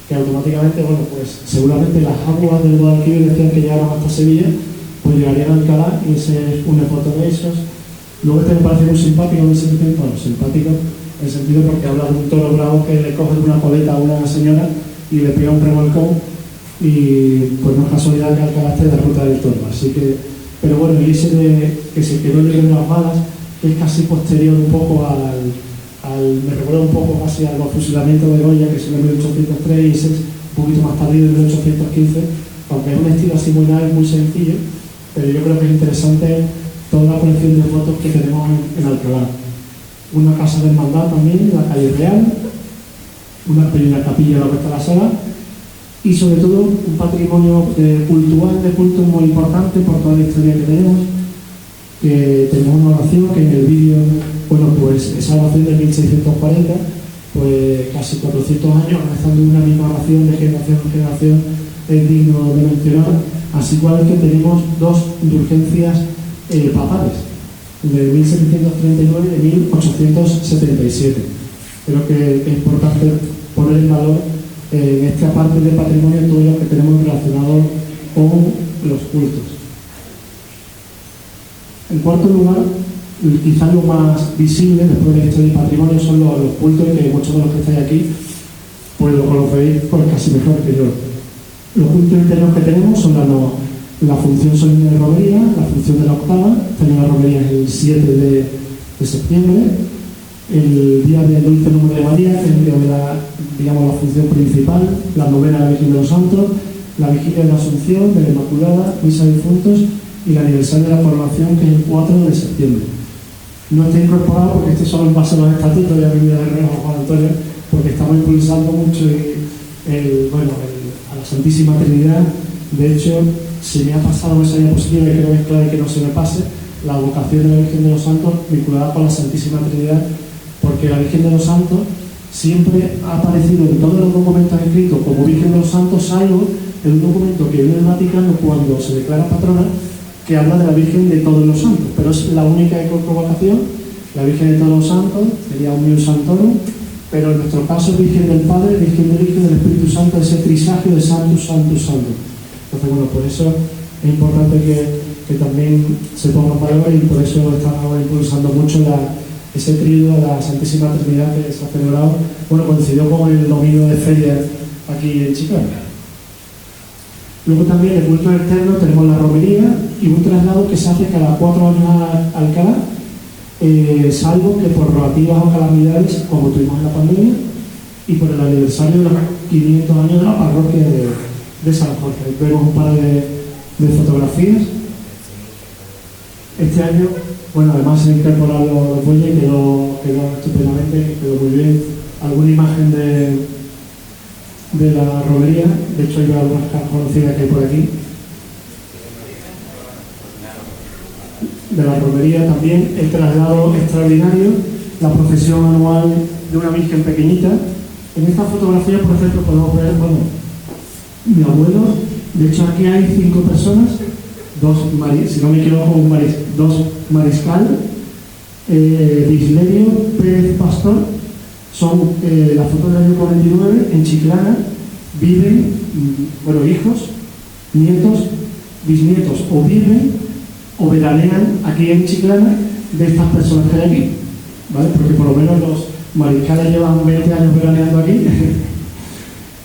que automáticamente, bueno, pues seguramente las aguas del Guadalquivir decían que llegaron hasta Sevilla, pues llegarían a Alcalá, y ese es un exvoto de esos. Luego este me parece muy simpático, bueno, simpático en el sentido porque habla de un toro bravo que le coge una coleta a una señora y le pega un remolcón, y pues no es casualidad que Alcalá esté de ruta del toro, así que, pero bueno, y ese de que se quedó libre de las balas, que es casi posterior un poco me recuerda un poco casi a los fusilamientos de Goya, que son en 1803, y ese es un poquito más tardío, en 1815, aunque es un estilo así muy nave, muy sencillo, pero yo creo que es interesante toda la colección de fotos que tenemos en Alcalá. Una casa de hermandad también, en la calle Real, una pequeña capilla a la vuelta de la sala, y sobre todo un patrimonio cultural de culto muy importante por toda la historia que tenemos, que tenemos una oración que en el vídeo, bueno, pues esa oración de 1640, pues casi 400 años rezando una misma oración de generación en generación, es digno de mencionar, así igual que tenemos dos indulgencias papales, de 1739 y de 1877. Creo que es importante poner en valor en esta parte del patrimonio todo lo que tenemos relacionado con los cultos. En cuarto lugar, quizás lo más visible después de la historia del patrimonio son los cultos, que muchos de los que estáis aquí pues lo conocéis pues casi mejor que yo. Los cultos internos que tenemos son la función solemne de romería, la función de la octava. Tenemos la romería el 7 de septiembre, el día del dulce nombre de María, que es el día de la función principal, la novena de la Virgen de los Santos, la vigilia de la Asunción, de la Inmaculada, misa de difuntos y el aniversario de la coronación, que es el 4 de septiembre. No está incorporado porque este solo en base a los estatutos de la Biblia de Rey Juan Antonio, porque estamos impulsando mucho a la Santísima Trinidad. De hecho, se me ha pasado esa diapositiva y creo que es clave que no se me pase, la vocación de la Virgen de los Santos vinculada con la Santísima Trinidad, porque la Virgen de los Santos siempre ha aparecido en todos los documentos escritos como Virgen de los Santos, salvo en un documento que viene del Vaticano cuando se declara patrona, que habla de la Virgen de todos los santos, pero es la única ecovocación. La Virgen de todos los santos sería un santorum, pero en nuestro caso Virgen del Padre, Virgen del Hijo y del Espíritu Santo, ese trisagio de santos, santos, santos. Entonces, bueno, por eso es importante que también se ponga en valor, y por eso estamos impulsando mucho ese tríodo de la Santísima Trinidad que se ha celebrado, bueno, coincidió con el domingo de feria aquí en Chiclana. Luego también el culto externo tenemos la romería y un traslado que se hace cada 4 años a Alcalá, salvo que por relativas o calamidades, como tuvimos en la pandemia, y por el aniversario de los 500 años de la parroquia de San Jorge. Ahí vemos un par de fotografías. Este año, bueno, además se incorporaron los bueyes, quedó estupendamente, quedó muy bien. Alguna imagen de la romería, de hecho hay algunas conocidas que hay por aquí. De la romería también, el traslado extraordinario, la procesión anual de una Virgen pequeñita. En esta fotografía, por ejemplo, podemos ver, bueno, mi abuelo, de hecho aquí hay 5 personas, si no me equivoco, dos mariscal, Bislerio, Pérez Pastor, son la foto del año 49, en Chiclana, viven, bueno, hijos, nietos, bisnietos, o viven o veranean aquí en Chiclana de estas personas que hay aquí, ¿vale? Porque por lo menos los mariscales llevan 20 años veraneando aquí,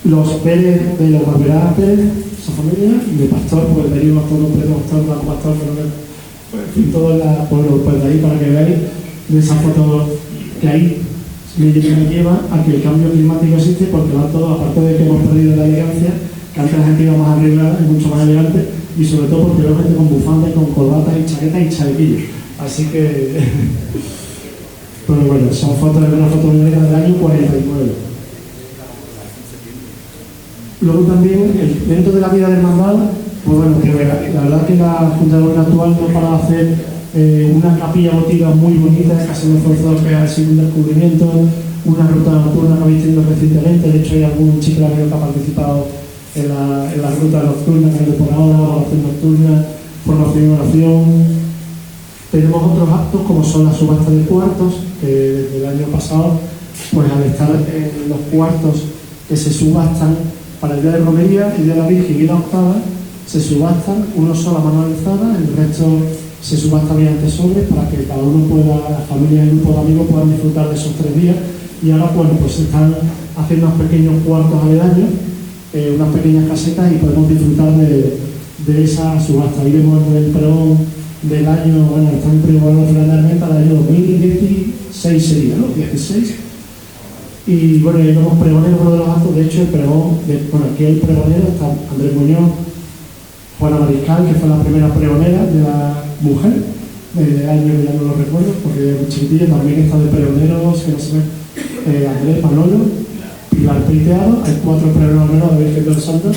los Pérez, de los Barberá Pérez, esa familia, y de Pastor, pues de ahí Pastor, Pedro Pastor, Blanco Pastor, pues, en fin, todo pues de ahí para que veáis de esa foto que hay. Me lleva a que el cambio climático existe, porque va todo, aparte de que hemos perdido la elegancia, que antes la gente iba más arreglada y mucho más elegante, y sobre todo porque veo gente con bufanda y con corbata y chaqueta y chalequillos. Así que pero bueno, son fotos de una fotografía del año 49. Luego también, dentro de la vida de hermandad, pues bueno, que la verdad que la Junta de Gobierno actual no para de hacer una capilla votiva muy bonita, casi me forzado que ha sido un descubrimiento, una ruta nocturna que habéis tenido recientemente. De hecho hay algún chiclanero que ha participado en la ruta nocturna que hay por ahora, oración nocturna, formación y oración. Tenemos otros actos como son la subasta de cuartos, que desde el año pasado, pues al estar en los cuartos que se subastan para el día de romería, el día de la Virgen y la octava, se subastan, uno solo a mano alzada, el resto se subasta mediante sobres para que cada uno pueda, la familia y el grupo de amigos puedan disfrutar de esos 3 días. Y ahora, bueno, pues se están haciendo unos pequeños cuartos aledaños, unas pequeñas casetas, y podemos disfrutar de esa subasta. Ahí vemos el pregón del año, bueno, está en pregón preliminarmente al año 2016 sería, ¿no? 16. Y bueno, ahí vemos pregoneros uno de los actos. De hecho, el pregón, bueno, aquí hay pregoneros, está Andrés Muñoz, Juana Mariscal, que fue la primera pregonera de la mujer, de año que ya no lo recuerdo, porque chiquitillo también está de pregoneros, que no se ve, Andrés, Manolo, Pilar Peiteado, hay 4 pregoneros de la Virgen de los Santos,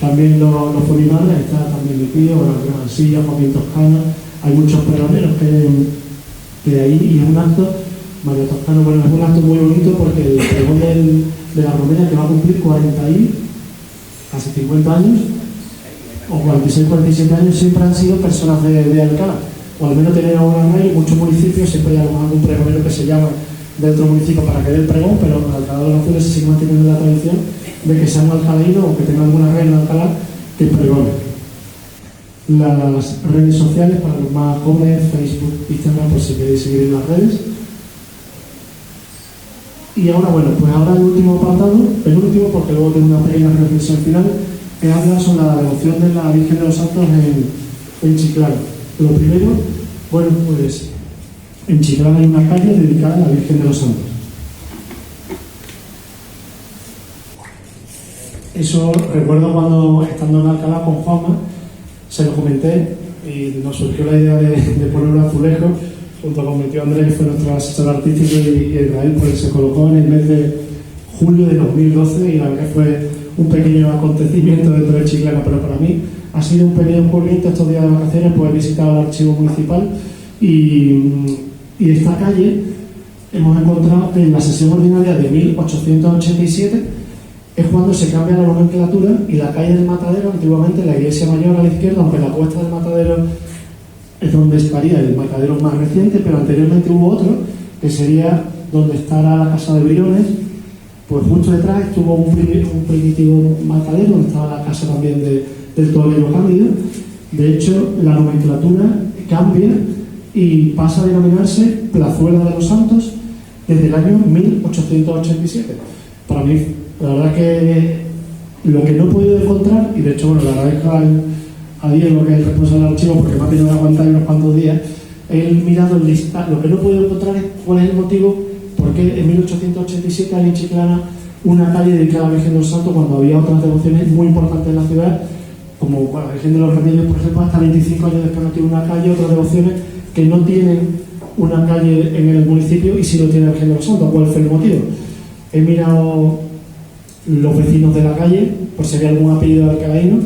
también los funimanes, está también mi tío, bueno, Mansilla, Joaquín Toscano, hay muchos pregoneros que ahí, y es un acto, María Toscano, bueno, es un acto muy bonito porque el pregón de la romería, que va a cumplir 40 y casi 50 años, o 46, 47 años, siempre han sido personas de Alcalá, o al menos tener una raíz. En muchos municipios siempre hay algún pregonero que se llama de otro municipio para que dé el pregón, pero en Alcalá de los Azules se sigue manteniendo la tradición de que sea un alcalaíno o que tenga alguna red en Alcalá que pregone. Las redes sociales para los más jóvenes, Facebook, Instagram, por si queréis seguir en las redes. Y ahora, bueno, pues ahora el último apartado, el último porque luego tengo una pequeña reflexión final, que habla sobre la devoción de la Virgen de los Santos en Chiclana. Lo primero, bueno, pues en Chiclana hay una calle dedicada a la Virgen de los Santos. Eso recuerdo cuando, estando en Alcalá con Juanma, se lo comenté y nos surgió la idea de poner un azulejo junto con mi tío Andrés, que fue nuestro asesor artístico, y Israel, pues se colocó en el mes de julio de 2012, y la verdad que fue un pequeño acontecimiento dentro de Chiclana, pero para mí ha sido un pequeño descubrimiento estos días de vacaciones, pues he visitado el archivo municipal y esta calle hemos encontrado que en la sesión ordinaria de 1887 es cuando se cambia la nomenclatura, y la calle del Matadero, antiguamente la iglesia mayor a la izquierda, aunque la puesta del Matadero es donde estaría el Matadero más reciente, pero anteriormente hubo otro que sería donde estará la casa de Briones. Pues justo detrás estuvo un primitivo matadero, donde estaba la casa también del torero Cándido. De hecho, la nomenclatura cambia y pasa a denominarse Plazuela de los Santos desde el año 1887. Para mí, la verdad que lo que no he podido encontrar, y de hecho, bueno, le agradezco a Diego, que es el responsable del archivo, porque me ha tenido que aguantar unos cuantos días, he mirado el listado. Lo que no he podido encontrar es cuál es el motivo porque en 1887 hay en Chiclana una calle dedicada a la Virgen de los Santos, cuando había otras devociones muy importantes en la ciudad, como bueno, la Virgen de los Remedios, por ejemplo, hasta 25 años después no tiene una calle, otras devociones que no tienen una calle en el municipio y sí lo tiene la Virgen de los Santos. ¿Cuál fue el motivo? He mirado los vecinos de la calle, por si había algún apellido alcalaíno,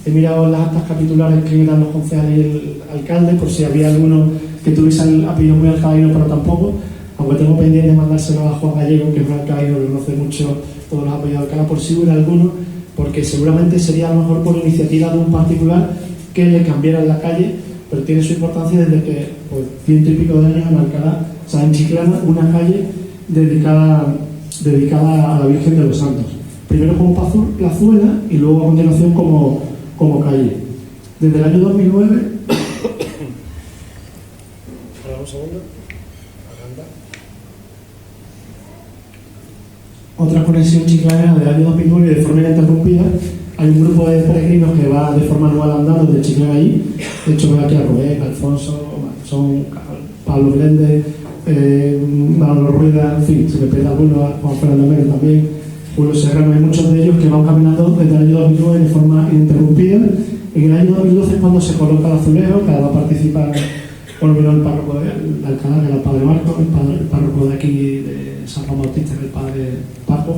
he mirado las actas capitulares que eran los concejales y el alcalde, por si había alguno que tuviese el apellido muy alcalaíno, pero tampoco. Aunque tengo pendiente de mandárselo a Juan Gallego, que es un alcalde que conoce mucho todos los apellidos de Alcalá, por si hubiera alguno, porque seguramente sería a lo mejor por iniciativa de un particular que le cambiara la calle, pero tiene su importancia desde que, pues, 100 y pico de años en Alcalá, o sea, en Chiclana, una calle dedicada a la Virgen de los Santos. Primero como plazuela y luego a continuación como calle. Desde el año 2009... un segundo. Otra conexión chiclana del año 2009, de forma ininterrumpida. Hay un grupo de peregrinos que va de forma anual andando de Chiclana allí. De hecho, veo aquí a Rubén, Alfonso, son Pablo Meléndez, Manolo Rueda, en fin, se me pega alguno, a Juan Fernando Mérez también, Julio Serrano. Hay muchos de ellos que van caminando desde el año 2009 de forma ininterrumpida. En el año 2012 es cuando se coloca el azulejo, que va a participar, bueno, vino el párroco de Alcalá, que era el padre Marco, el párroco de aquí de San Juan Bautista, que es el padre Paco,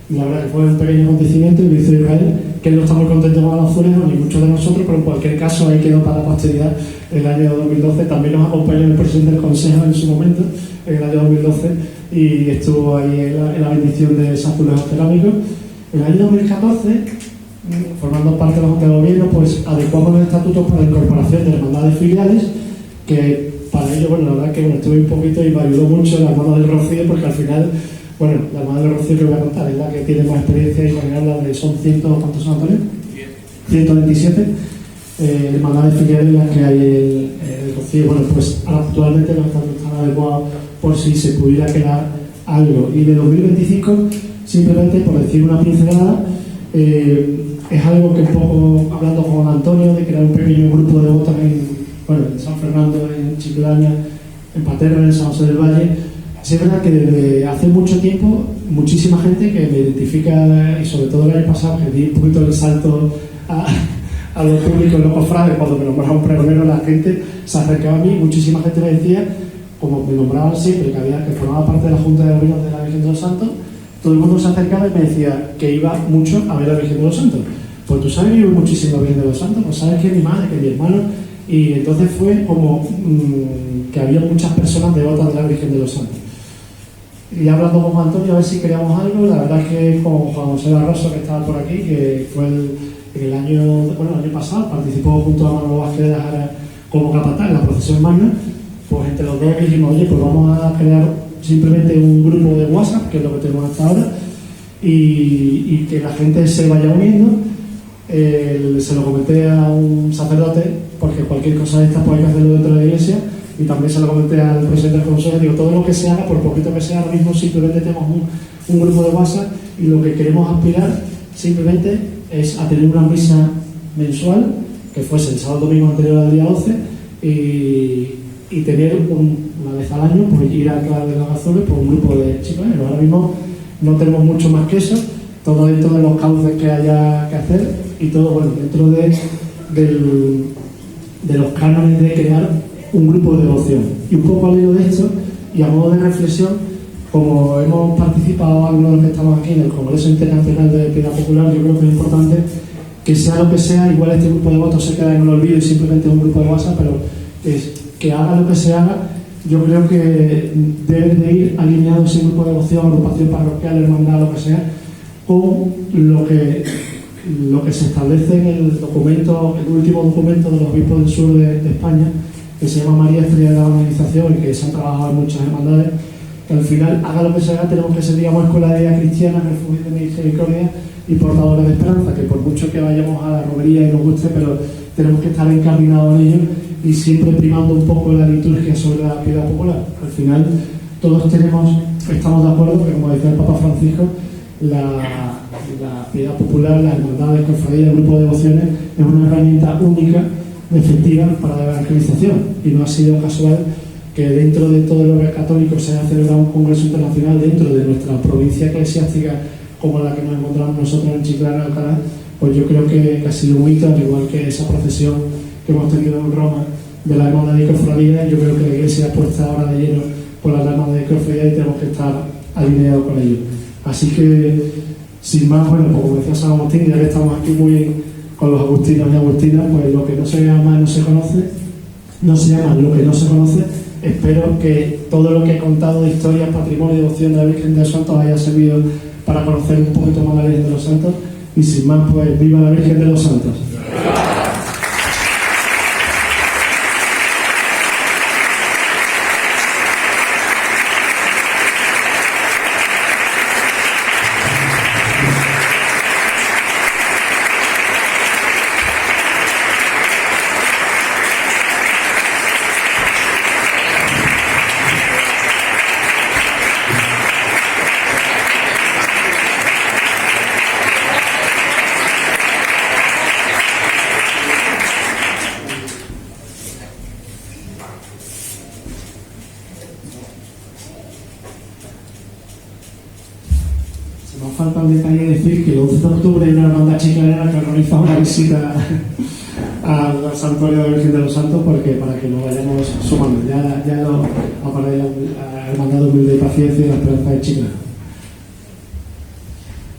y la verdad que fue un pequeño acontecimiento, y lo hizo Israel, que él no está muy contento con el azulejo, ni muchos de nosotros, pero en cualquier caso ahí quedó para la posteridad el año 2012. También nos acompañó el presidente del Consejo en su momento, en el año 2012, y estuvo ahí en la bendición de esos azulejos cerámicos. En el año 2014, formando parte de la Junta de Gobierno, pues adecuamos los estatutos para la incorporación de hermandades filiales, que para ello, bueno, la verdad que estuve un poquito y me ayudó mucho la hermana del Rocío, porque al final, bueno, la hermana del Rocío que voy a contar es la que tiene más experiencia y me habla de, son 100, ¿cuántos son, Antonio? 127 hermandades filiales en las que hay el Rocío. Bueno, pues actualmente los estatutos están adecuados por si se pudiera quedar algo. Y de 2025, simplemente por decir una pincelada, es algo que un poco, hablando con Antonio, de crear un pequeño grupo de devotos en San Fernando, en Chiclana, en Paterna, en San José del Valle. Sí es verdad que desde hace mucho tiempo, muchísima gente que me identifica, y sobre todo el año pasado, que di un poquito el salto a los públicos, los cofrades, cuando me nombraba un pregonero, la gente se acercaba a mí, muchísima gente me decía, como me nombraban siempre, que formaba parte de la Junta de Gobierno de la Virgen de los Santos, todo el mundo se acercaba y me decía que iba mucho a ver a la Virgen de los Santos. Pues tú sabes que yo voy muchísimo a la Virgen de los Santos, pues sabes que mi madre, que mi hermano, y entonces fue como que había muchas personas devotas de la Virgen de los Santos. Y hablando con Antonio a ver si queríamos algo, la verdad es que con Juan José Barroso, que estaba por aquí, que fue el año pasado, participó junto a Manuel Vázquez de Jara como capataz en la procesión magna, pues entre los dos dijimos, oye, pues vamos a crear simplemente un grupo de WhatsApp, que es lo que tenemos hasta ahora, y que la gente se vaya uniendo. Se lo comenté a un sacerdote, porque cualquier cosa de esta pues hay que hacerlo dentro de la iglesia, y también se lo comenté al presidente del consejo. Digo, todo lo que se haga, por poquito que sea, ahora mismo simplemente tenemos un grupo de WhatsApp, y lo que queremos aspirar simplemente es a tener una misa mensual, que fuese el sábado domingo anterior al día 12, y tener una vez al año, pues ir a Clara de los Azules por un grupo de chicos. Ahora mismo no tenemos mucho más que eso, todo dentro de los cauces que haya que hacer, y todo, bueno, dentro de los cánones de crear un grupo de devoción. Y un poco al hilo de esto, y a modo de reflexión, como hemos participado algunos de los que estamos aquí en el Congreso Internacional de Piedad Popular, yo creo que es importante que sea lo que sea, igual este grupo de votos se queda en el olvido y simplemente es un grupo de WhatsApp, pero que haga lo que se haga, yo creo que deben de ir alineados ese grupo de devoción, agrupación parroquial, hermandad, lo que sea, con lo que se establece en el documento, el último documento de los obispos del sur de España, que se llama María Estrella de la Evangelización, y que se han trabajado en muchas hermandades, que al final, haga lo que se haga, tenemos que ser, digamos, escuela de vida cristiana, refugio de misericordia y portadora de esperanza, que por mucho que vayamos a la romería y nos guste, pero tenemos que estar encaminados en ello y siempre primando un poco la liturgia sobre la piedad popular. Al final, todos estamos de acuerdo que, como decía el Papa Francisco, la piedad popular, las hermandades, cofradías, el grupo de devociones es una herramienta única, efectiva para la evangelización, y no ha sido casual que dentro de todo lo católico se haya celebrado un congreso internacional dentro de nuestra provincia eclesiástica como la que nos encontramos nosotros en Chiclana, Alcalá. Pues yo creo que ha sido un hito, al igual que esa procesión que hemos tenido en Roma de la hermandad de cofradía. Yo creo que la iglesia ha puesto ahora de lleno por la hermandad de cofradía y tenemos que estar alineados con ello. Así que, sin más, bueno, pues como decía San Agustín, ya que estamos aquí muy con los agustinos y agustinas, pues lo que no se llama no se conoce, no se llama lo que no se conoce. Espero que todo lo que he contado de historia, patrimonio y devoción de la Virgen de los Santos haya servido para conocer un poquito más la Virgen de los Santos, y sin más, pues viva la Virgen de los Santos. Nos falta el detalle de decir que el 11 de octubre hay una hermandad chiclanera que organiza una visita al santuario de la Virgen de los Santos, porque para que nos vayamos sumando. Ya lo aparece la hermandad de humildad y paciencia y la esperanza de Chiclana.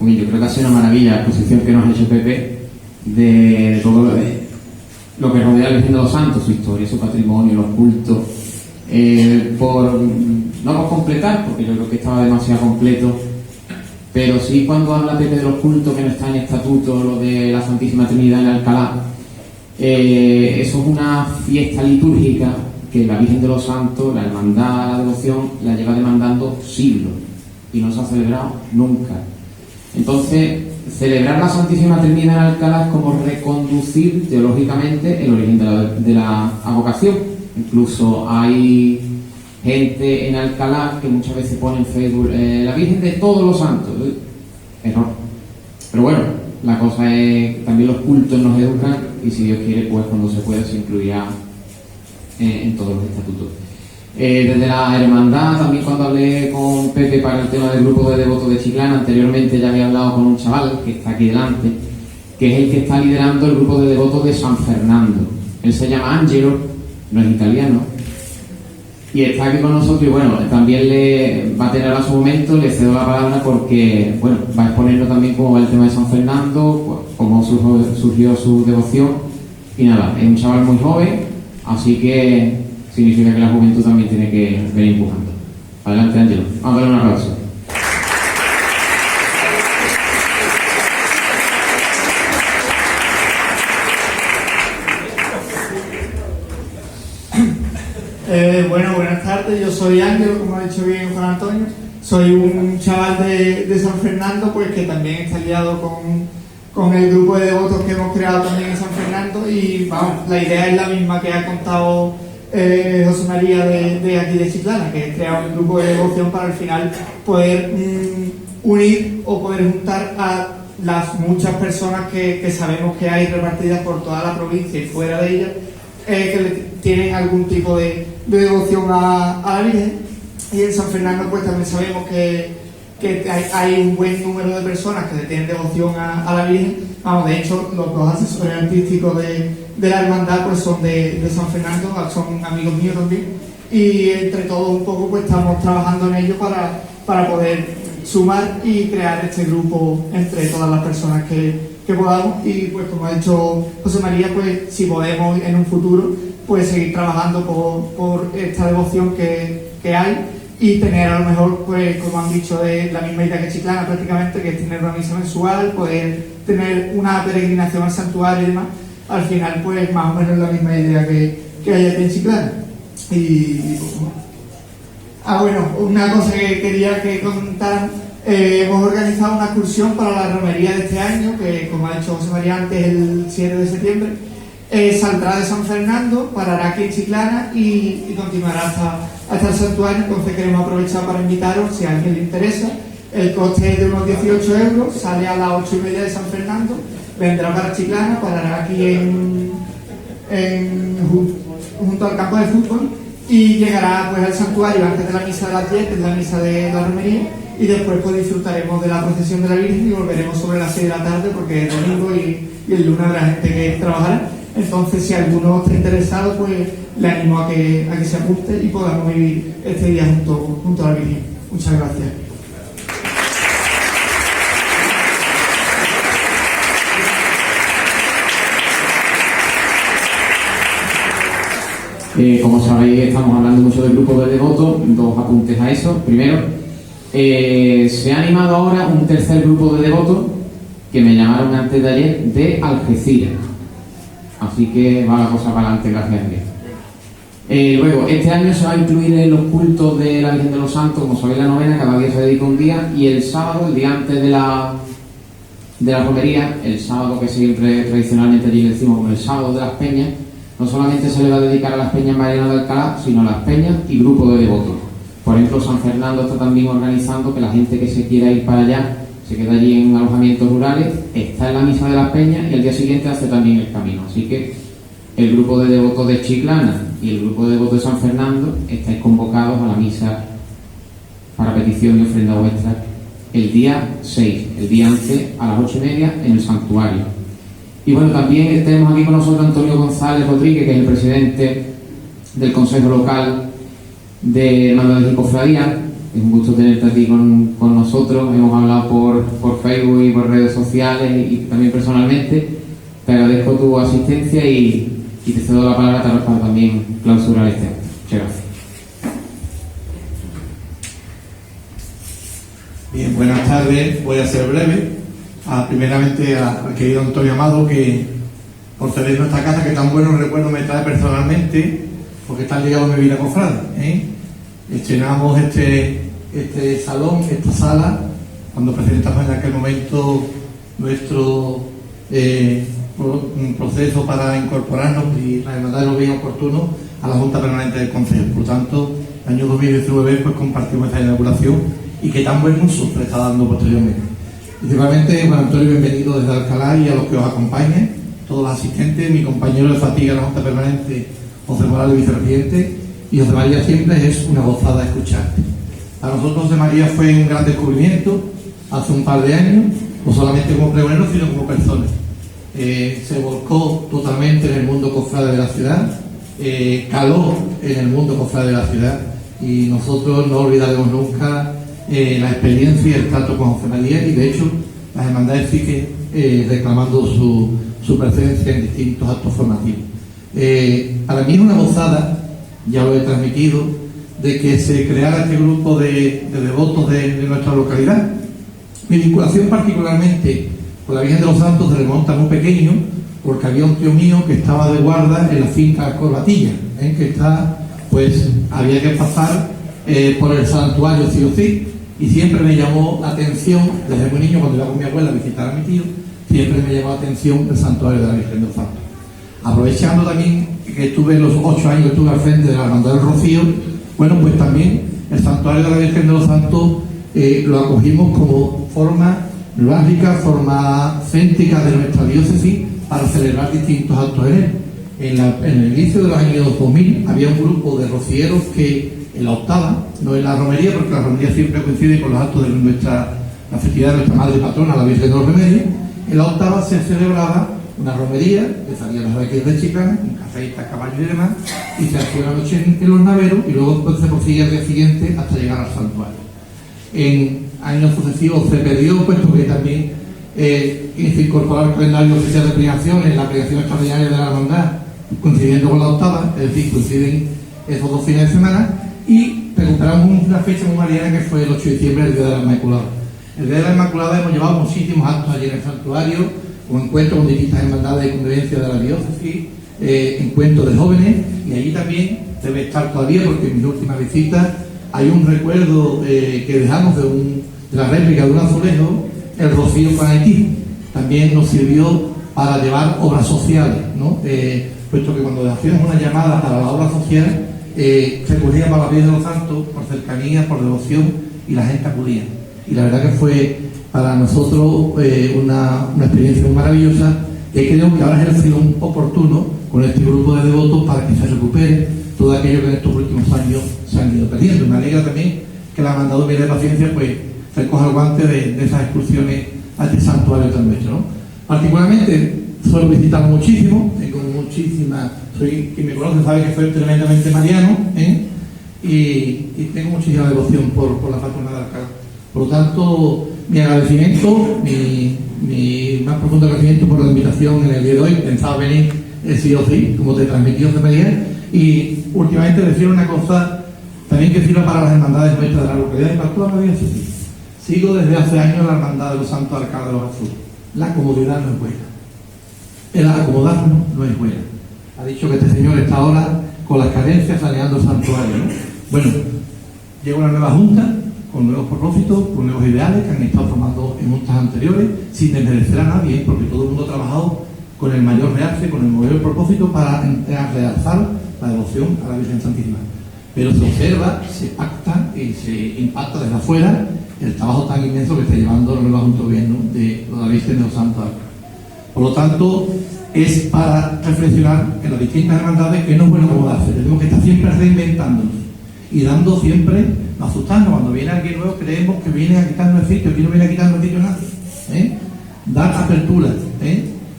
Yo creo que ha sido una maravilla la exposición que nos ha hecho Pepe de todo lo que rodea a la Virgen de los Santos, su historia, su patrimonio, los cultos. No por completar, porque yo creo que estaba demasiado completo, pero sí cuando habla Pepe de los cultos que no está en estatuto, lo de la Santísima Trinidad en Alcalá, eso es una fiesta litúrgica que la Virgen de los Santos, la hermandad, la devoción, la lleva demandando siglos y no se ha celebrado nunca. Entonces, celebrar la Santísima Trinidad en Alcalá es como reconducir teológicamente el origen de la advocación. Incluso hay gente en Alcalá que muchas veces pone en Facebook la Virgen de todos los santos. Error. Pero bueno, la cosa es que también los cultos nos educan y si Dios quiere, pues cuando se pueda se incluirá en todos los estatutos. Desde la hermandad, también cuando hablé con Pepe para el tema del grupo de devotos de Chiclana, anteriormente ya había hablado con un chaval que está aquí delante, que es el que está liderando el grupo de devotos de San Fernando. Él se llama Angelo, no es italiano, y está aquí con nosotros y bueno, también le va a tener a su momento, le cedo la palabra porque bueno, va a exponernos también cómo va el tema de San Fernando, cómo surgió su devoción y nada, es un chaval muy joven, así que significa que la juventud también tiene que venir empujando. Adelante, Ángelo. Vamos a darle un aplauso. Bueno, buenas tardes. Yo soy Ángelo, como ha dicho bien Juan Antonio. Soy un chaval de San Fernando, pues que también está liado con el grupo de devotos que hemos creado también en San Fernando. Y vamos, la idea es la misma que ha contado José María de aquí de Chiclana, que es crear un grupo de devoción para al final poder unir o poder juntar a las muchas personas que sabemos que hay repartidas por toda la provincia y fuera de ella, que tienen algún tipo de devoción a la Virgen. Y en San Fernando pues también sabemos que hay un buen número de personas que le tienen devoción a la Virgen. Vamos, de hecho los dos asesores artísticos de la hermandad pues son de San Fernando, son amigos míos también, y entre todos un poco pues estamos trabajando en ello para poder sumar y crear este grupo entre todas las personas que podamos. Y pues como ha dicho José María, pues si podemos en un futuro pues seguir trabajando por esta devoción que hay y tener a lo mejor, pues como han dicho, de la misma idea que Chiclana prácticamente, que es tener una misa mensual, poder tener una peregrinación al santuario y demás. Al final pues más o menos la misma idea que hay aquí en Chiclana. Bueno, una cosa que quería que comentaran, hemos organizado una excursión para la romería de este año, que como ha dicho José María antes, el 7 de septiembre, saldrá de San Fernando, parará aquí en Chiclana y continuará hasta el santuario. Entonces queremos aprovechar para invitaros, si a alguien le interesa. El coste es de unos 18 euros, sale a las 8:30 de San Fernando, vendrá para Chiclana, parará aquí junto al campo de fútbol y llegará pues al santuario antes de la misa de las 10, que es la misa de la romería, y después pues disfrutaremos de la procesión de la Virgen y volveremos sobre las 6 de la tarde porque es domingo y el lunes habrá gente que trabajará. Entonces, si alguno está interesado, pues le animo a que se apunte y podamos vivir este día junto a la Virgen. Muchas gracias. Como sabéis, estamos hablando mucho del grupo de devotos. Dos apuntes a eso. Primero, se ha animado ahora un tercer grupo de devotos que me llamaron antes de ayer de Algeciras. Así que va la cosa para adelante, gracias a Dios. Luego, este año se va a incluir en los cultos de la Virgen de los Santos, como sabéis, la novena, cada día se dedica un día, y el sábado, el día antes de la romería, el sábado que siempre tradicionalmente allí le decimos como el sábado de las peñas, no solamente se le va a dedicar a las peñas Mariana de Alcalá, sino a las peñas y grupos de devotos. Por ejemplo, San Fernando está también organizando que la gente que se quiera ir para allá se queda allí en alojamientos rurales, está en la misa de las peñas y al día siguiente hace también el camino. Así que el grupo de devotos de Chiclana y el grupo de devotos de San Fernando estáis convocados a la misa para petición y ofrenda vuestra el día 6, el día antes a las 8:30 en el santuario. Y bueno, también tenemos aquí con nosotros a Antonio González Rodríguez, que es el presidente del Consejo Local de Hermandades y Cofradías. Es un gusto tenerte aquí con nosotros. Hemos hablado por Facebook y por redes sociales y también personalmente. Te agradezco tu asistencia y te cedo la palabra para también clausurar este acto. Muchas gracias. Bien, buenas tardes. Voy a ser breve. Primeramente al querido Antonio Amado, que por cedernos esta casa que tan buenos recuerdos me trae personalmente, porque están ligados a mi vida cofrade. Estrenamos este salón, esta sala, cuando presentamos en aquel momento nuestro proceso para incorporarnos, y la hermandad lo veía oportuno, a la Junta Permanente del Consejo. Por lo tanto, el año 2019 pues compartimos esta inauguración y que tan buen uso le está dando posteriormente. Principalmente, Juan Antonio, bienvenido desde Alcalá, y a los que os acompañen, todos los asistentes, mi compañero de fatiga de la Junta Permanente, José Morales, vicepresidente, y José María, siempre es una gozada escucharte. Para nosotros José María fue un gran descubrimiento hace un par de años, no solamente como pregonero, sino como persona. Se volcó totalmente en el mundo cofrade de la ciudad, caló en el mundo cofrade de la ciudad, y nosotros no olvidaremos nunca la experiencia y el trato con José María, y de hecho las hermandades siguen reclamando su presencia en distintos actos formativos. Para mí es una gozada, ya lo he transmitido, de que se creara este grupo de devotos de nuestra localidad. Mi vinculación particularmente con la Virgen de los Santos se remonta muy pequeño, porque había un tío mío que estaba de guarda en la finca Corbatilla, que está, pues había que pasar por el santuario sí o sí, y siempre me llamó la atención, desde muy niño, cuando iba con mi abuela a visitar a mi tío, siempre me llamó la atención el santuario de la Virgen de los Santos. Aprovechando también que estuve los 8 años que estuve al frente de la Hermandad del Rocío, bueno, pues también el santuario de la Virgen de los Santos lo acogimos como forma básica, forma céntrica de nuestra diócesis para celebrar distintos actos en él. En el inicio de los años 2000 había un grupo de rocieros que en la octava, no en la romería, porque la romería siempre coincide con los actos de la festividad de nuestra madre patrona, la Virgen de los Remedios. En la octava se celebraba una romería, que salían las raquetas de Chiclana, con cafeitas, caballos y demás, y se hacía una noche en los naveros, y luego después se prosiguió al día siguiente hasta llegar al santuario. En años sucesivos se perdió, puesto que también se incorporó al calendario oficial de pregaciones, la pregación extraordinaria de la hermandad, coincidiendo con la octava, es decir, coinciden esos 2 fines de semana, y recuperamos una fecha muy mariana que fue el 8 de diciembre, el Día de la Inmaculada. El Día de la Inmaculada hemos llevado muchísimos actos allí en el santuario, un encuentro con distintas hermandades de convivencia de la diócesis, encuentros de jóvenes, y allí también debe estar todavía, porque en mis últimas visitas hay un recuerdo que dejamos de la réplica de un azulejo, el rocío con Haití. También nos sirvió para llevar obras sociales, ¿no? Puesto que cuando hacíamos una llamada para la obra social, recurríamos a la Virgen de los Santos por cercanía, por devoción, y la gente acudía. Y la verdad que fue para nosotros una experiencia muy maravillosa, que creo que ahora es el filón oportuno con este grupo de devotos para que se recupere todo aquello que en estos últimos años se han ido perdiendo. Me alegra también que la Hermandad de Paciencia pues recoja el guante de esas excursiones a este santuario tan nuestro, ¿no? Particularmente suelo visitarlo muchísimo, tengo muchísima, quien me conoce sabe que soy tremendamente mariano, y tengo muchísima devoción por la patrona de Alcalá. Por lo tanto, mi agradecimiento, mi más profundo agradecimiento por la invitación en el día de hoy. Pensaba venir sí o sí, como te transmitió José María, y últimamente decir una cosa también que sirva para las hermandades nuestras de la localidad y para toda la diócesis. Sigo desde hace años la Hermandad de los Santos Alcalá de los Azules. La comodidad no es buena, el acomodarnos no es buena. Ha dicho que este señor está ahora con las carencias saneando el santuario, ¿no? Bueno, llega una nueva junta con nuevos propósitos, con nuevos ideales que han estado formando en juntas anteriores, sin desmerecer a nadie, porque todo el mundo ha trabajado con el mayor realce, con el mayor propósito para realzar la devoción a la Virgen Santísima. Pero se observa, se pacta y se impacta desde afuera el trabajo tan inmenso que está llevando la nueva Junta de Gobierno de la Virgen de los Santos. Por lo tanto, es para reflexionar en las distintas hermandades que no es bueno acomodarse, tenemos que estar siempre reinventándonos y dando siempre, no asustarnos. Cuando viene alguien nuevo creemos que viene a quitarnos el sitio, aquí no viene a quitarnos el sitio nadie. Dar apertura,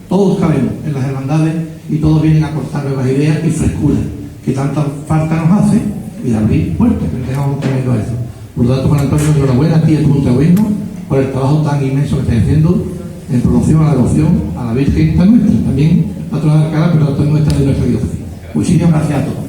todos cabemos en las hermandades y todos vienen a aportar nuevas ideas y frescura que tanta falta nos hace, y de abrir puertas, que no tengamos tenido eso. Por lo tanto, Juan Antonio, enhorabuena a ti y a tu Junta de Gobierno por el trabajo tan inmenso que estás haciendo en promoción a la devoción a la Virgen tan nuestra, también patrona de Alcalá, pero tan nuestra de nuestra diócesis. Muchísimas gracias a todos.